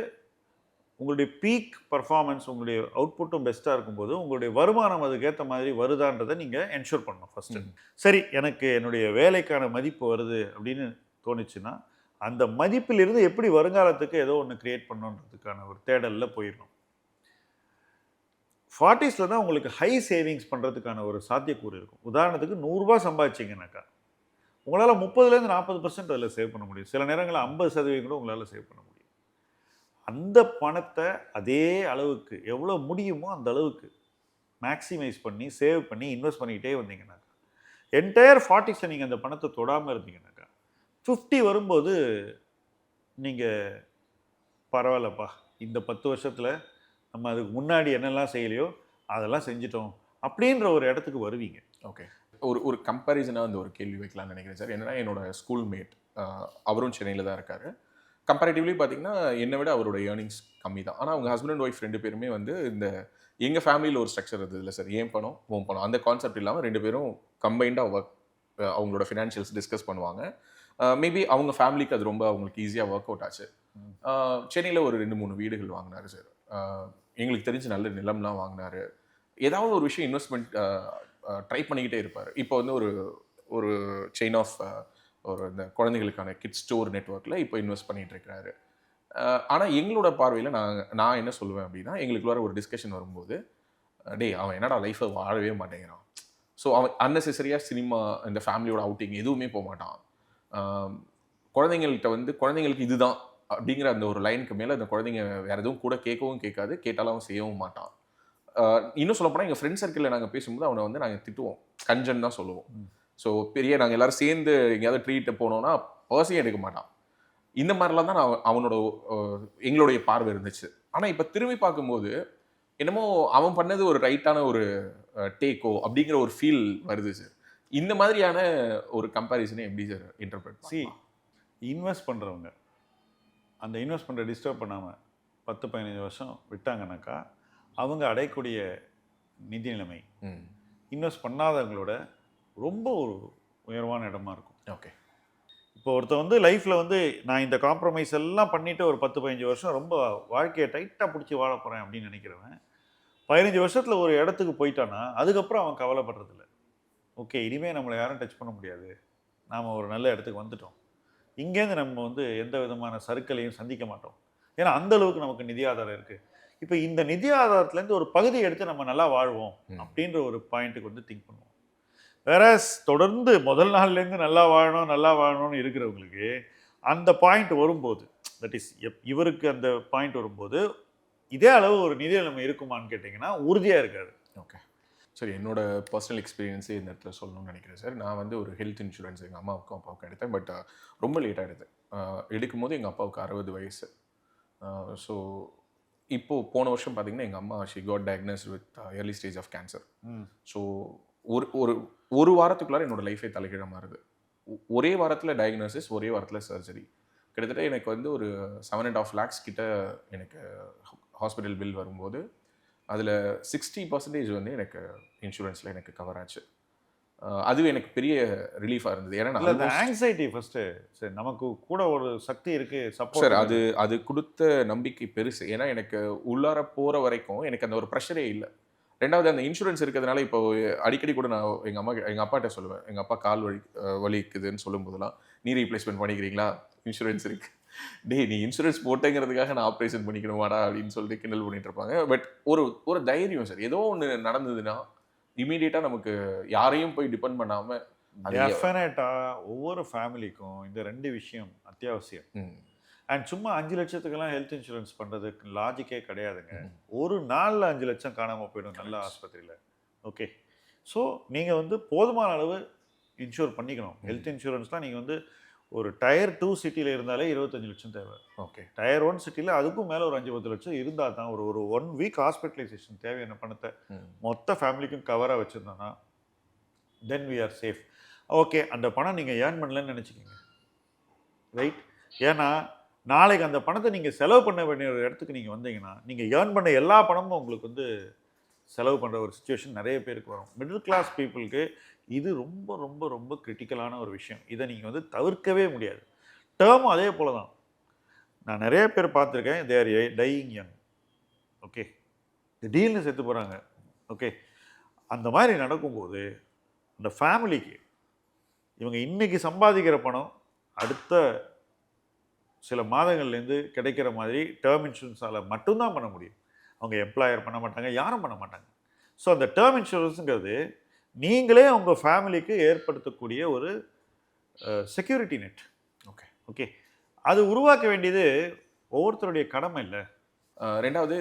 உங்களுடைய பீக் பர்ஃபார்மன்ஸ், உங்களுடைய அவுட்புட்டும் பெஸ்ட்டாக இருக்கும்போது உங்களுடைய வருமானம் அதுக்கேற்ற மாதிரி வருதான்றதை நீங்கள் என்ஷூர் பண்ணணும் ஃபஸ்ட்டு. சரி, எனக்கு என்னுடைய வேலைக்கான மதிப்பு வருது அப்படின்னு தோணுச்சுன்னா அந்த மதிப்பிலிருந்து எப்படி வருங்காலத்துக்கு ஏதோ ஒன்று கிரியேட் பண்ணணுன்றதுக்கான ஒரு தேடலில் போயிடணும். 40ஸ்ல தான் உங்களுக்கு ஹை சேவிங்ஸ் பண்ணுறதுக்கான ஒரு சாத்தியக்கூறு இருக்கும். உதாரணத்துக்கு 100 ரூபாய் சம்பாதிச்சிங்கனாக்கா உங்களால் 30% 40% அதில் சேவ் பண்ண முடியும். சில நேரங்களில் 50% கூட உங்களால் சேவ் பண்ண முடியும். அந்த பணத்தை அதே அளவுக்கு எவ்வளோ முடியுமோ அந்த அளவுக்கு மேக்ஸிமைஸ் பண்ணி சேவ் பண்ணி இன்வெஸ்ட் பண்ணிக்கிட்டே வந்தீங்கன்னாக்கா என்டையர் 40ஸை நீங்கள் அந்த பணத்தை தொடாமல் இருந்தீங்கன்னாக்கா 50 வரும்போது நீங்கள் பரவாயில்லப்பா இந்த 10 வருஷத்தில் நம்ம அதுக்கு முன்னாடி என்னெல்லாம் செய்யலையோ அதெல்லாம் செஞ்சிட்டோம் அப்படின்ற ஒரு இடத்துக்கு வருவீங்க. ஓகே, ஒரு கம்பேரிசனாக வந்து ஒரு கேள்வி வைக்கலாம்னு நினைக்கிறேன் சார். என்னன்னா என்னோட ஸ்கூல் மேட் அவரும் சென்னையில் தான் இருக்காரு. கம்பேரிட்டிவ்லி பார்த்தீங்கன்னா என்னை விட அவரோட ஏர்னிங்ஸ் கம்மி தான். ஆனால் அவங்க ஹஸ்பண்ட் அண்ட் ஒய்ஃப் 2 பேருமே வந்து இந்த எங்கள் ஃபேமிலியில் ஒரு ஸ்ட்ரக்சர் இருந்தது இல்லை சார், ஏன் பணம் ஓம் பணம் அந்த கான்செப்ட் இல்லாமல் 2 பேரும் கம்பைண்டாக ஒர்க் அவங்களோட ஃபினான்ஷியல்ஸ் டிஸ்கஸ் பண்ணுவாங்க. மேபி அவங்க ஃபேமிலிக்கு அது ரொம்ப அவங்களுக்கு ஈஸியாக ஒர்க் அவுட் ஆச்சு. சென்னையில் ஒரு 2-3 வீடுகள் வாங்கினாரு சார். எங்களுக்கு தெரிஞ்சு நல்ல நிலம்லாம் வாங்கினாரு. ஏதாவது ஒரு விஷயம் இன்வெஸ்ட்மெண்ட் ட்ரை பண்ணிக்கிட்டே இருப்பார். இப்போ வந்து ஒரு செயின் ஆஃப் ஒரு இந்த குழந்தைகளுக்கான கிட்ஸ் ஸ்டோர் நெட்வொர்க்கில் இப்போ இன்வெஸ்ட் பண்ணிகிட்டு இருக்கிறாரு. ஆனால் எங்களோட பார்வையில் நான் என்ன சொல்லுவேன் அப்படின்னா, எங்களுக்குள்ளார ஒரு டிஸ்கஷன் வரும்போது, அவன் என்னடா லைஃப்பை வாழவே மாட்டேங்கிறான். ஸோ அவன் அன்னெசரியாக சினிமா இந்த ஃபேமிலியோட அவுட்டிங் எதுவுமே போக மாட்டான். குழந்தைங்கள்கிட்ட வந்து குழந்தைங்களுக்கு இதுதான் அப்படிங்கிற அந்த ஒரு லைனுக்கு மேலே அந்த குழந்தைங்க வேறு எதுவும் கூட கேட்கவும் கேட்காது, கேட்டாலும் அவன் செய்யவும் மாட்டான். இன்னும் சொல்லப்போனால் எங்கள் ஃப்ரெண்ட் சர்க்கிளில் நாங்கள் பேசும்போது அவனை வந்து நாங்கள் திட்டுவோம், கஞ்சன் தான் சொல்லுவோம். ஸோ பெரிய நாங்கள் எல்லோரும் சேர்ந்து எங்கேயாவது ட்ரீட்டை போனோன்னா பர்சையும் எடுக்க மாட்டான். இந்த மாதிரிலாம் தான் அவனோட எங்களுடைய பார்வை இருந்துச்சு. ஆனால் இப்போ திரும்பி பார்க்கும்போது என்னமோ அவன் பண்ணது ஒரு ரைட்டான ஒரு டேக்கோ அப்படிங்கிற ஒரு ஃபீல் வருது சார். இந்த மாதிரியான ஒரு கம்பேரிசனை எப்படி சார் இன்டர்பிரட்? இன்வெஸ்ட் பண்ணுறவங்க அந்த இன்வெஸ்ட் பண்ணுற டிஸ்டர்ப் பண்ணாமல் 10-15 வருஷம் விட்டாங்கனாக்கா அவங்க அடையக்கூடிய நிதி நிலைமை இன்வெஸ்ட் பண்ணாதவங்களோட ரொம்ப ஒரு உயர்வான இடமா இருக்கும். ஓகே, இப்போ ஒருத்தர் வந்து லைஃப்பில் வந்து நான் இந்த காம்ப்ரமைஸ் எல்லாம் பண்ணிவிட்டு ஒரு 10-15 வருஷம் ரொம்ப வாழ்க்கையை டைட்டாக பிடிச்சி வாழ போகிறேன் அப்படின்னு நினைக்கிறவன் 15 வருஷத்தில் ஒரு இடத்துக்கு போயிட்டான்னா அதுக்கப்புறம் அவன் கவலைப்படுறதில்ல. ஓகே, இனிமேல் நம்மளை யாரும் டச் பண்ண முடியாது, நாம் ஒரு நல்ல இடத்துக்கு வந்துட்டோம், இங்கேருந்து நம்ம வந்து எந்த விதமான சறுக்கலையும் சந்திக்க மாட்டோம், ஏன்னா அந்த அளவுக்கு நமக்கு நிதி ஆதாரம் இருக்குது. இப்போ இந்த நிதி ஆதாரத்துலேருந்து ஒரு பகுதியை எடுத்து நம்ம நல்லா வாழ்வோம் அப்படின்ற ஒரு பாயிண்ட்டுக்கு வந்து திங்க் பண்ணுவோம். வேற தொடர்ந்து முதல் நாள்லேருந்து நல்லா வாழணும்னு இருக்கிறவங்களுக்கு அந்த பாயிண்ட் வரும்போது, தட் இஸ் இவருக்கு அந்த பாயிண்ட் வரும்போது இதே அளவு ஒரு நிதி நிலைமை இருக்குமான்னு கேட்டிங்கன்னா உறுதியாக இருக்காது. ஓகே, சரி, என்னோட பர்சனல் எக்ஸ்பீரியன்ஸே இந்த இடத்துல சொல்லணும்னு நினைக்கிறேன் சார். நான் வந்து ஒரு ஹெல்த் இன்சூரன்ஸ் எங்கள் அம்மாவுக்கும் அப்பாவுக்கும் எடுத்தேன். பட் ரொம்ப லேட்டாக எடுத்தேன். எடுக்கும்போது எங்கள் அப்பாவுக்கு 60 வயசு. ஸோ இப்போது போன வருஷம் பார்த்தீங்கன்னா எங்கள் அம்மா she got diagnosed with early stage of cancer. So ஒரு வாரத்துக்குள்ளார என்னோட லைஃபே தலைகீழ மாறுது. ஒரே வாரத்தில் டயக்னோசிஸ், ஒரே வாரத்தில் சர்ஜரி. கிட்டத்தட்ட எனக்கு வந்து ஒரு 7.5 lakhs கிட்ட எனக்கு ஹாஸ்பிட்டல் பில் வரும்போது அதில் 60% வந்து எனக்கு இன்சூரன்ஸில் எனக்கு கவர் ஆச்சு. அதுவே எனக்கு பெரிய ரிலீஃபாக இருந்தது. ஏன்னா ஆங்ஸைட்டி ஃபஸ்ட்டு சரி நமக்கு கூட ஒரு சக்தி இருக்குது சப்போர்ட் சார். அது கொடுத்த நம்பிக்கை பெருசு. ஏன்னா எனக்கு உள்ளார போகிற வரைக்கும் எனக்கு அந்த ஒரு ப்ரெஷரே இல்லை. ரெண்டாவது அந்த இன்சூரன்ஸ் இருக்கிறதுனால இப்போ அடிக்கடி கூட நான் எங்கள் அப்பாட்ட சொல்லுவேன், எங்கள் அப்பா கால் வலிக்குதுன்னு சொல்லும்போதெல்லாம், நீ ரீப்ளேஸ்மெண்ட் பண்ணிக்கிறீங்களா, இன்சூரன்ஸ் இருக்குது, நீ இன்சூரன்ஸ் போட்டேங்கிறதுக்காக நான் ஆப்ரேஷன் பண்ணிக்கணுமாடா அப்படின்னு சொல்லிட்டு கிண்டல் பண்ணிட்டு இருப்பாங்க. பட் ஒரு தைரியம் சார். ஏதோ ஒன்று நடந்ததுன்னா இமீடியட்டாக நமக்கு யாரையும் போய் டிபெண்ட் பண்ணாமல் டெஃபினட்டாக ஒவ்வொரு ஃபேமிலிக்கும் இந்த 2 விஷயம் அத்தியாவசியம். அண்ட் சும்மா 5 லட்சத்துக்கெல்லாம் ஹெல்த் இன்சூரன்ஸ் பண்ணுறதுக்கு லாஜிக்கே கிடையாதுங்க. ஒரு நாளில் 5 லட்சம் காணாமல் போயிடும் நல்ல ஆஸ்பத்திரியில். ஓகே, ஸோ நீங்கள் வந்து போதுமான அளவு இன்சூர் பண்ணிக்கணும். ஹெல்த் இன்சூரன்ஸ்லாம் நீங்கள் வந்து ஒரு டயர் 2 சிட்டியில் இருந்தாலே 25 லட்சம் தேவை. ஓகே, டயர் 1 சிட்டியில் அதுக்கும் மேலே ஒரு 5-10 லட்சம் இருந்தால் தான் ஒரு 1 வீக் ஹாஸ்பிட்டலைசேஷன் தேவையான பணத்தை மொத்த ஃபேமிலிக்கும் கவராக வச்சுருந்தோன்னா then we are safe. Okay, அந்த பணம் நீங்கள் ஏர்ன் பண்ணலன்னு நினச்சிக்கிங்க, ரைட்? ஏன்னா நாளைக்கு அந்த பணத்தை நீங்கள் செலவு பண்ண வேண்டிய ஒரு இடத்துக்கு நீங்கள் வந்தீங்கன்னா நீங்கள் ஏர்ன் பண்ண எல்லா பணமும் உங்களுக்கு வந்து செலவு பண்ணுற ஒரு சுச்சுவேஷன் நிறைய பேருக்கு வரும். மிடில் கிளாஸ் பீப்புளுக்கு இது ரொம்ப ரொம்ப ரொம்ப கிரிட்டிக்கலான ஒரு விஷயம். இதை நீங்கள் வந்து தவிர்க்கவே முடியாது. டேர்மும் அதே போல தான். நான் நிறைய பேர் பார்த்துருக்கேன், they are dyeing young. Okay, திடீர்னு செத்து போகிறாங்க. ஓகே, அந்த மாதிரி நடக்கும்போது அந்த ஃபேமிலிக்கு இவங்க இன்றைக்கி சம்பாதிக்கிற பணம் அடுத்த சில மாதங்கள்லேருந்து கிடைக்கிற மாதிரி டேர்ம் இன்சூரன்ஸால் மட்டும்தான் பண்ண முடியும். அவங்க எம்ப்ளாயர் பண்ண மாட்டாங்க, யாரும் பண்ண மாட்டாங்க. ஸோ அந்த டேர்ம் இன்சூரன்ஸுங்கிறது நீங்களே உங்கள் ஃபேமிலிக்கு ஏற்படுத்தக்கூடிய ஒரு செக்யூரிட்டி நெட். ஓகே, அது உருவாக்க வேண்டியது ஒவ்வொருத்தருடைய கடமை இல்லை. ரெண்டாவது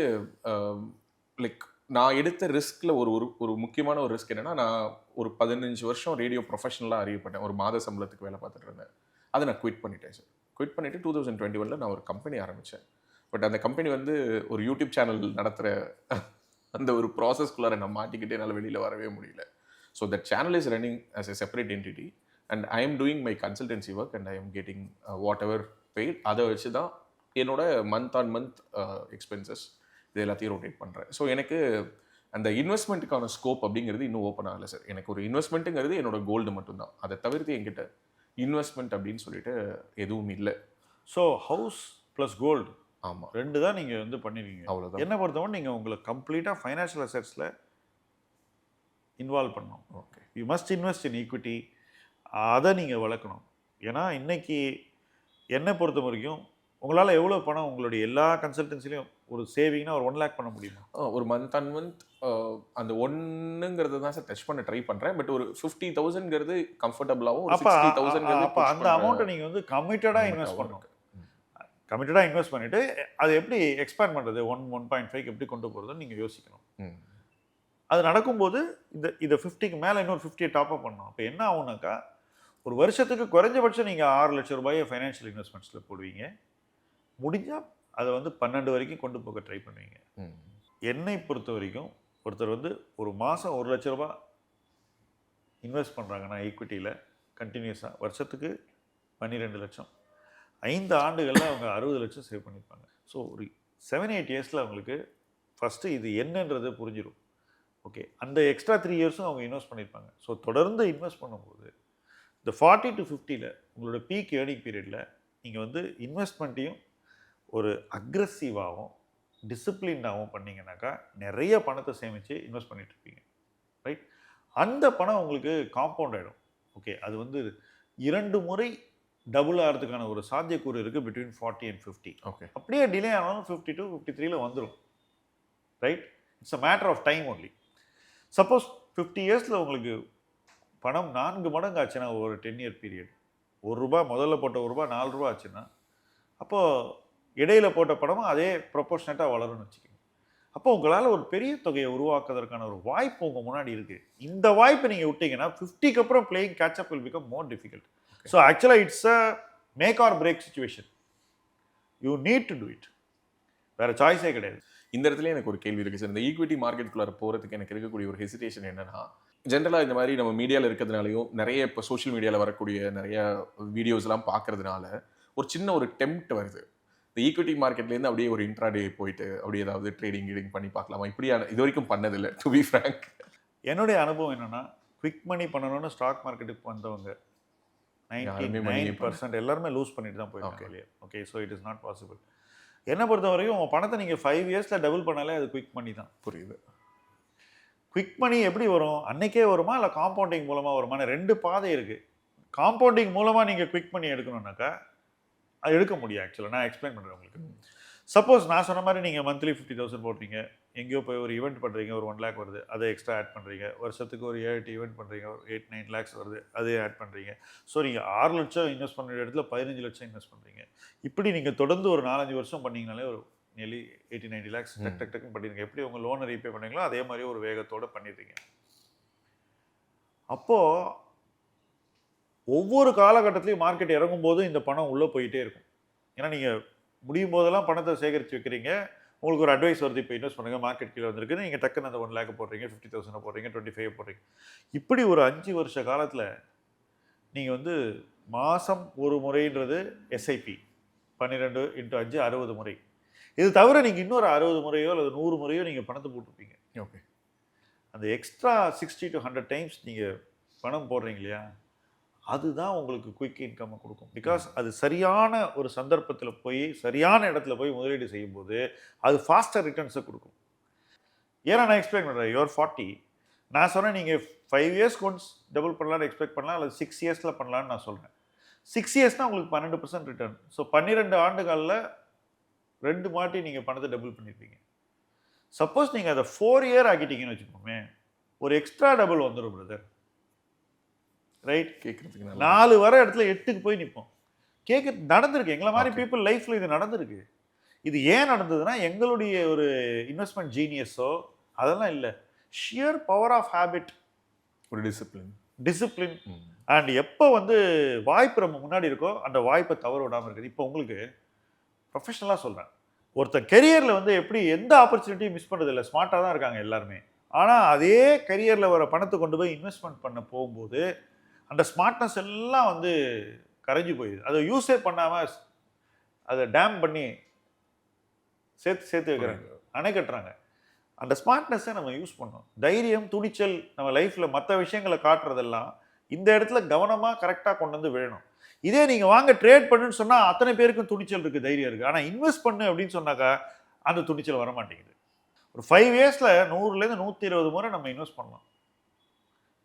லைக் நான் எடுத்த ரிஸ்கில் ஒரு ஒரு ஒரு முக்கியமான ஒரு ரிஸ்க் என்னன்னா, நான் ஒரு 15 வருஷம் ரேடியோ ப்ரொஃபஷனலாக அறியப்பட்டேன். ஒரு மாத சம்பளத்துக்கு வேலை பார்த்துட்டு இருந்தேன். அதை நான் குவிட் பண்ணிட்டேன் சார். குவிட் பண்ணிவிட்டு 2021 நான் ஒரு கம்பெனி ஆரம்பித்தேன். பட் அந்த கம்பெனி வந்து ஒரு யூடியூப் சேனல் நடத்துகிற அந்த ஒரு ப்ராசஸ்குள்ளார நான் மாட்டிக்கிட்டு என்னால் வெளியில் வரவே முடியல. So that channel is running as a separate entity and I am doing my consultancy work and I am getting what ever paid. அதை வச்சு தான் என்னோட மந்த் ஆன் மந்த் எக்ஸ்பென்சஸ் இது எல்லாத்தையும் ரொட்டேட் பண்ணுறேன். ஸோ எனக்கு அந்த இன்வெஸ்ட்மெண்ட்டுக்கான ஸ்கோப் அப்படிங்கிறது இன்னும் ஓப்பன் ஆகலை சார். எனக்கு ஒரு இன்வெஸ்ட்மெண்ட்டுங்கிறது என்னோட கோல்டு மட்டும்தான். அதை தவிர்த்து என்கிட்ட இன்வெஸ்ட்மெண்ட் அப்படின்னு சொல்லிட்டு எதுவும் இல்லை. ஸோ ஹவுஸ் ப்ளஸ் கோல்டு ஆமாம், 2 தான் நீங்கள் வந்து பண்ணிருக்கீங்க. அவ்வளோதான். என்ன பொறுத்தவரை நீங்கள் உங்களை கம்ப்ளீட்டாக ஃபைனான்ஷியல் அசெட்ஸில் இன்வால்வ் பண்ணணும். Okay, you must invest in equity. அதை நீங்கள் வளர்க்கணும். ஏன்னா இன்னைக்கு என்னை பொறுத்த வரைக்கும் உங்களால் எவ்வளோ பணம் உங்களுடைய எல்லா கன்சல்டன்சிலையும் ஒரு சேவிங்னா ஒரு 1 lakh பண்ண முடியுமா? ஒரு மந்த் ஆன் மந்த் அந்த ஒன்றுங்கிறது தான் சார் டச் பண்ண ட்ரை பண்ணுறேன். பட் ஒரு 50,000ங்கிறது கம்ஃபர்டபுளாகவும், அப்போ 60,000ங்கிறது அப்போ அந்த அமௌண்ட்டை நீங்கள் வந்து கமிட்டடாக இன்வெஸ்ட் பண்ணணும். கமிட்டடாக இன்வெஸ்ட் பண்ணிவிட்டு அதை எப்படி எக்ஸ்பேண்ட் பண்ணுறது, 1.5 எப்படி கொண்டு போகிறதுன்னு நீங்கள் யோசிக்கணும். அது நடக்கும்போது இதை 50க்கு மேலே இன்னொரு 50 டாப்அப் பண்ணணும். அப்போ என்ன ஆகுனாக்கா, ஒரு வருஷத்துக்கு குறைஞ்சபட்சம் நீங்கள் 6 லட்சம் ரூபாயை ஃபைனான்ஷியல் இன்வெஸ்ட்மெண்ட்ஸில் போடுவீங்க. முடிஞ்சால் அதை வந்து 12 வரைக்கும் கொண்டு போக ட்ரை பண்ணுவீங்க. என்னை பொறுத்த வரைக்கும் ஒருத்தர் வந்து ஒரு மாதம் 1 லட்ச ரூபா இன்வெஸ்ட் பண்ணுறாங்கன்னா ஈக்விட்டியில் கண்டினியூஸாக வருஷத்துக்கு 12 லட்சம், 5 ஆண்டுகளில் அவங்க 60 லட்சம் சேவ் பண்ணியிருப்பாங்க. ஸோ ஒரு 7-8 இயர்ஸில் அவங்களுக்கு ஃபஸ்ட்டு இது என்னன்றது புரிஞ்சிடும். ஓகே, அந்த எக்ஸ்ட்ரா 3 இயர்ஸும் அவங்க இன்வெஸ்ட் பண்ணியிருப்பாங்க. ஸோ தொடர்ந்து இன்வெஸ்ட் பண்ணும்போது இந்த 40 to 50ல் உங்களோட பீக் ஏர்னிங் பீரியடில் நீங்கள் வந்து இன்வெஸ்ட்மெண்ட்டையும் ஒரு அக்ரெசிவாகவும் டிசிப்ளின்டாகவும் பண்ணிங்கனாக்கா நிறைய பணத்தை சேமித்து இன்வெஸ்ட் பண்ணிகிட்ருப்பீங்க. ரைட்? அந்த பணம் உங்களுக்கு காம்பவுண்ட் ஆகிடும். ஓகே, அது வந்து 2 முறை டபுள் ஆகிறதுக்கான ஒரு சாத்தியக்கூறு இருக்குது பிட்வீன் 40 and 50. ஓகே, அப்படியே டிலே ஆனாலும் 52, 53ல் வந்துடும். Right? It's a matter of time only. Suppose 50 இயர்ஸில் உங்களுக்கு பணம் 4 மடங்கு ஆச்சுன்னா ஒரு 10 year பீரியட், ₹1 முதல்ல போட்ட ₹1 ₹4 ஆச்சுன்னா, அப்போது இடையில் போட்ட பணமும் அதே ப்ரொபோர்ஷனேட்டாக வளரும்னு வச்சுக்கோங்க. அப்போ உங்களால் ஒரு பெரிய தொகையை உருவாக்குவதற்கான ஒரு வாய்ப்பு உங்கள் முன்னாடி இருக்குது. இந்த வாய்ப்பை நீங்கள் விட்டீங்கன்னா 50க்கு அப்புறம் playing catch up will become more difficult. So ஆக்சுவலாக it's a make or break situation. You need to do it. வேறு சாய்ஸே கிடையாது. இந்த இடத்துல எனக்கு ஒரு கேள்வி இருக்குது சார். இந்த ஈக்விட்டி மார்க்கெட்டுக்குள்ளே போகிறதுக்கு எனக்கு இருக்கக்கூடிய ஒரு ஹெசிடேஷன் என்னன்னா, ஜென்ரலாக இந்த மாதிரி நம்ம மீடியாவில் இருக்கிறதுனாலையும் நிறைய இப்போ சோஷியல் மீடியாவில் வரக்கூடிய நிறைய வீடியோஸ்லாம் பார்க்கறதுனால ஒரு சின்ன ஒரு டெம்ப்ட் வருது. இந்த ஈக்விட்டி மார்க்கெட்லேருந்து அப்படியே ஒரு இன்ட்ராடே போயிட்டு அப்படியே ஏதாவது ட்ரேடிங் பண்ணி பார்க்கலாமா? இப்படியான இது வரைக்கும் பண்ணதில்லை, டு பி ஃப்ராங்க். என்னுடைய அனுபவம் என்னென்னா, குவிக் மணி பண்ணணும்னு ஸ்டாக் மார்க்கெட்டுக்கு வந்தவங்க 99% எல்லாருமே லூஸ் பண்ணிட்டு தான் போயிருக்காங்க. Okay, so it is not possible. என்னை பொறுத்த வரைக்கும் உங்கள் பணத்தை நீங்கள் 5 இயர்ஸில் டபுள் பண்ணாலே அது குவிக் மணி தான். புரியுது. குவிக் மணி எப்படி வரும்? அன்னைக்கே வருமா இல்லை காம்பவுண்டிங் மூலமாக வருமா? 2 பாதை இருக்குது. காம்பவுண்டிங் மூலமாக நீங்கள் குவிக் மணி எடுக்கணுன்னாக்கா அது எடுக்க முடியும். ஆக்சுவலாக நான் எக்ஸ்பிளைன் பண்ணுறேன் உங்களுக்கு. சப்போஸ் நான் சொன்ன மாதிரி நீங்கள் மந்த்லி 50,000 போடுறீங்க, எங்கேயோ போய் ஒரு ஈவெண்ட் பண்ணுறீங்க, ஒரு 1 lakh வருது, அதை எக்ஸ்ட்ரா ஆட் பண்ணுறீங்க. வருஷத்துக்கு ஒரு 7-8 ஈவெண்ட் பண்ணுறீங்க, ஒரு 8-9 lakhs வருது, அதே ஆட் பண்ணுறீங்க. ஸோ நீங்கள் 6 லட்சம் இன்வெஸ்ட் பண்ணுற இடத்துல 15 லட்சம் இன்வெஸ்ட் பண்ணுறீங்க. இப்படி நீங்கள் தொடர்ந்து ஒரு 4-5 வருஷம் பண்ணிங்கனாலே ஒரு நியர்லி 80-90 lakhs டக்குன்னு பண்ணிடுங்க. எப்படி உங்கள் லோனை ரீபே பண்ணுறீங்களோ அதே மாதிரி ஒரு வேகத்தோடு பண்ணிடுறீங்க. அப்போது ஒவ்வொரு காலகட்டத்திலையும் மார்க்கெட் இறங்கும் போது இந்த பணம் உள்ளே போயிட்டே இருக்கும். ஏன்னா நீங்கள் முடியும் போதெல்லாம் பணத்தை சேகரித்து வைக்கிறீங்க. உங்களுக்கு ஒரு அட்வைஸ் வருது, இப்போ இன்வெஸ்ட் பண்ணுங்கள், மார்க்கெட் கீழே வந்திருக்குன்னு நீங்கள் டக்குன்னு அந்த 1 lakh போடுறீங்க, 50,000 போடுறீங்க, 25 போடுறீங்க. இப்படி ஒரு 5 வருஷ காலத்தில் நீங்கள் வந்து மாதம் ஒரு முறைன்றது எஸ்ஐபி 12 × 5 60 முறை. இது தவிர நீங்கள் இன்னொரு 60 முறையோ அல்லது 100 முறையோ நீங்கள் பணத்தை போட்டுருப்பீங்க. ஓகே, அந்த எக்ஸ்ட்ரா 60 to 100 டைம்ஸ் நீங்கள் பணம் போடுறீங்க இல்லையா, அதுதான் உங்களுக்கு குயிக் இன்கம்மை கொடுக்கும். பிகாஸ் அது சரியான ஒரு சந்தர்ப்பத்தில் போய் சரியான இடத்துல போய் முதலீடு செய்யும்போது அது ஃபாஸ்டர் ரிட்டர்ன்ஸை கொடுக்கும். ஏன்னா நான் எக்ஸ்பிளைன் பண்ணுறேன், யுவர் 40 நான் சொன்னேன் நீங்கள் 5 இயர்ஸ் ஒன்ஸ் டபுள் பண்ணலான்னு எக்ஸ்பெக்ட் பண்ணலாம், அல்லது 6 இயர்ஸில் பண்ணலான்னு நான் சொல்கிறேன். 6 இயர்ஸ்னால் உங்களுக்கு 12% ரிட்டர்ன். ஸோ 12 ஆண்டுகளில் 2 மாட்டி நீங்கள் பணத்தை டபுள் பண்ணியிருப்பீங்க. சப்போஸ் நீங்கள் அதை 4 இயர் ஆக்கிட்டீங்கன்னு வச்சுக்கோமே, ஒரு எக்ஸ்ட்ரா டபுள் வந்துடும் பிரதர். ரைட்? கேட்குறதுக்கு 4 வர இடத்துல 8க்கு போய் நிற்போம். நடந்திருக்கு. எங்களை மாதிரி பீப்புள் லைஃப்பில் இது நடந்திருக்கு. இது ஏன் நடந்ததுன்னா எங்களுடைய ஒரு இன்வெஸ்ட்மெண்ட் ஜீனியஸோ அதெல்லாம் இல்லை, ஷியர் பவர் ஆஃப் ஹேபிட், ஒரு டிசிப்ளின். அண்ட் எப்போ வந்து வாய்ப்பு நம்ம முன்னாடி இருக்கோ அந்த வாய்ப்பை தவற விடாமல் இருக்குது. இப்போ உங்களுக்கு ப்ரொஃபஷனலாக சொல்கிறேன், ஒருத்தர் கெரியரில் வந்து எப்படி எந்த ஆப்பர்ச்சுனிட்டியும் மிஸ் பண்ணுறது இல்லை, ஸ்மார்ட்டாக தான் இருக்காங்க எல்லாருமே. ஆனால் அதே கெரியரில் வர பணத்தை கொண்டு போய் இன்வெஸ்ட்மெண்ட் பண்ண போகும்போது அந்த ஸ்மார்ட்னஸ் எல்லாம் வந்து கரைஞ்சி போயிடுது. அதை யூஸே பண்ணாமல் அதை டேம் பண்ணி சேர்த்து வைக்கிறாங்க, அணை கட்டுறாங்க. அந்த ஸ்மார்ட்னஸை நம்ம யூஸ் பண்ணோம். தைரியம், துணிச்சல், நம்ம லைஃப்பில் மற்ற விஷயங்களை காட்டுறதெல்லாம் இந்த இடத்துல கவனமாக கரெக்டாக கொண்டு வந்து விழணும். இதே நீங்கள் வாங்க ட்ரேட் பண்ணுன்னு சொன்னால் அத்தனை பேருக்கும் துணிச்சல் இருக்குது, தைரியம் இருக்குது. ஆனால் இன்வெஸ்ட் பண்ணு அப்படின்னு சொன்னாக்கா அந்த துணிச்சல் வர மாட்டேங்குது. ஒரு 5 இயர்ஸில் 100லேருந்து 120 முறை நம்ம இன்வெஸ்ட் பண்ணலாம்,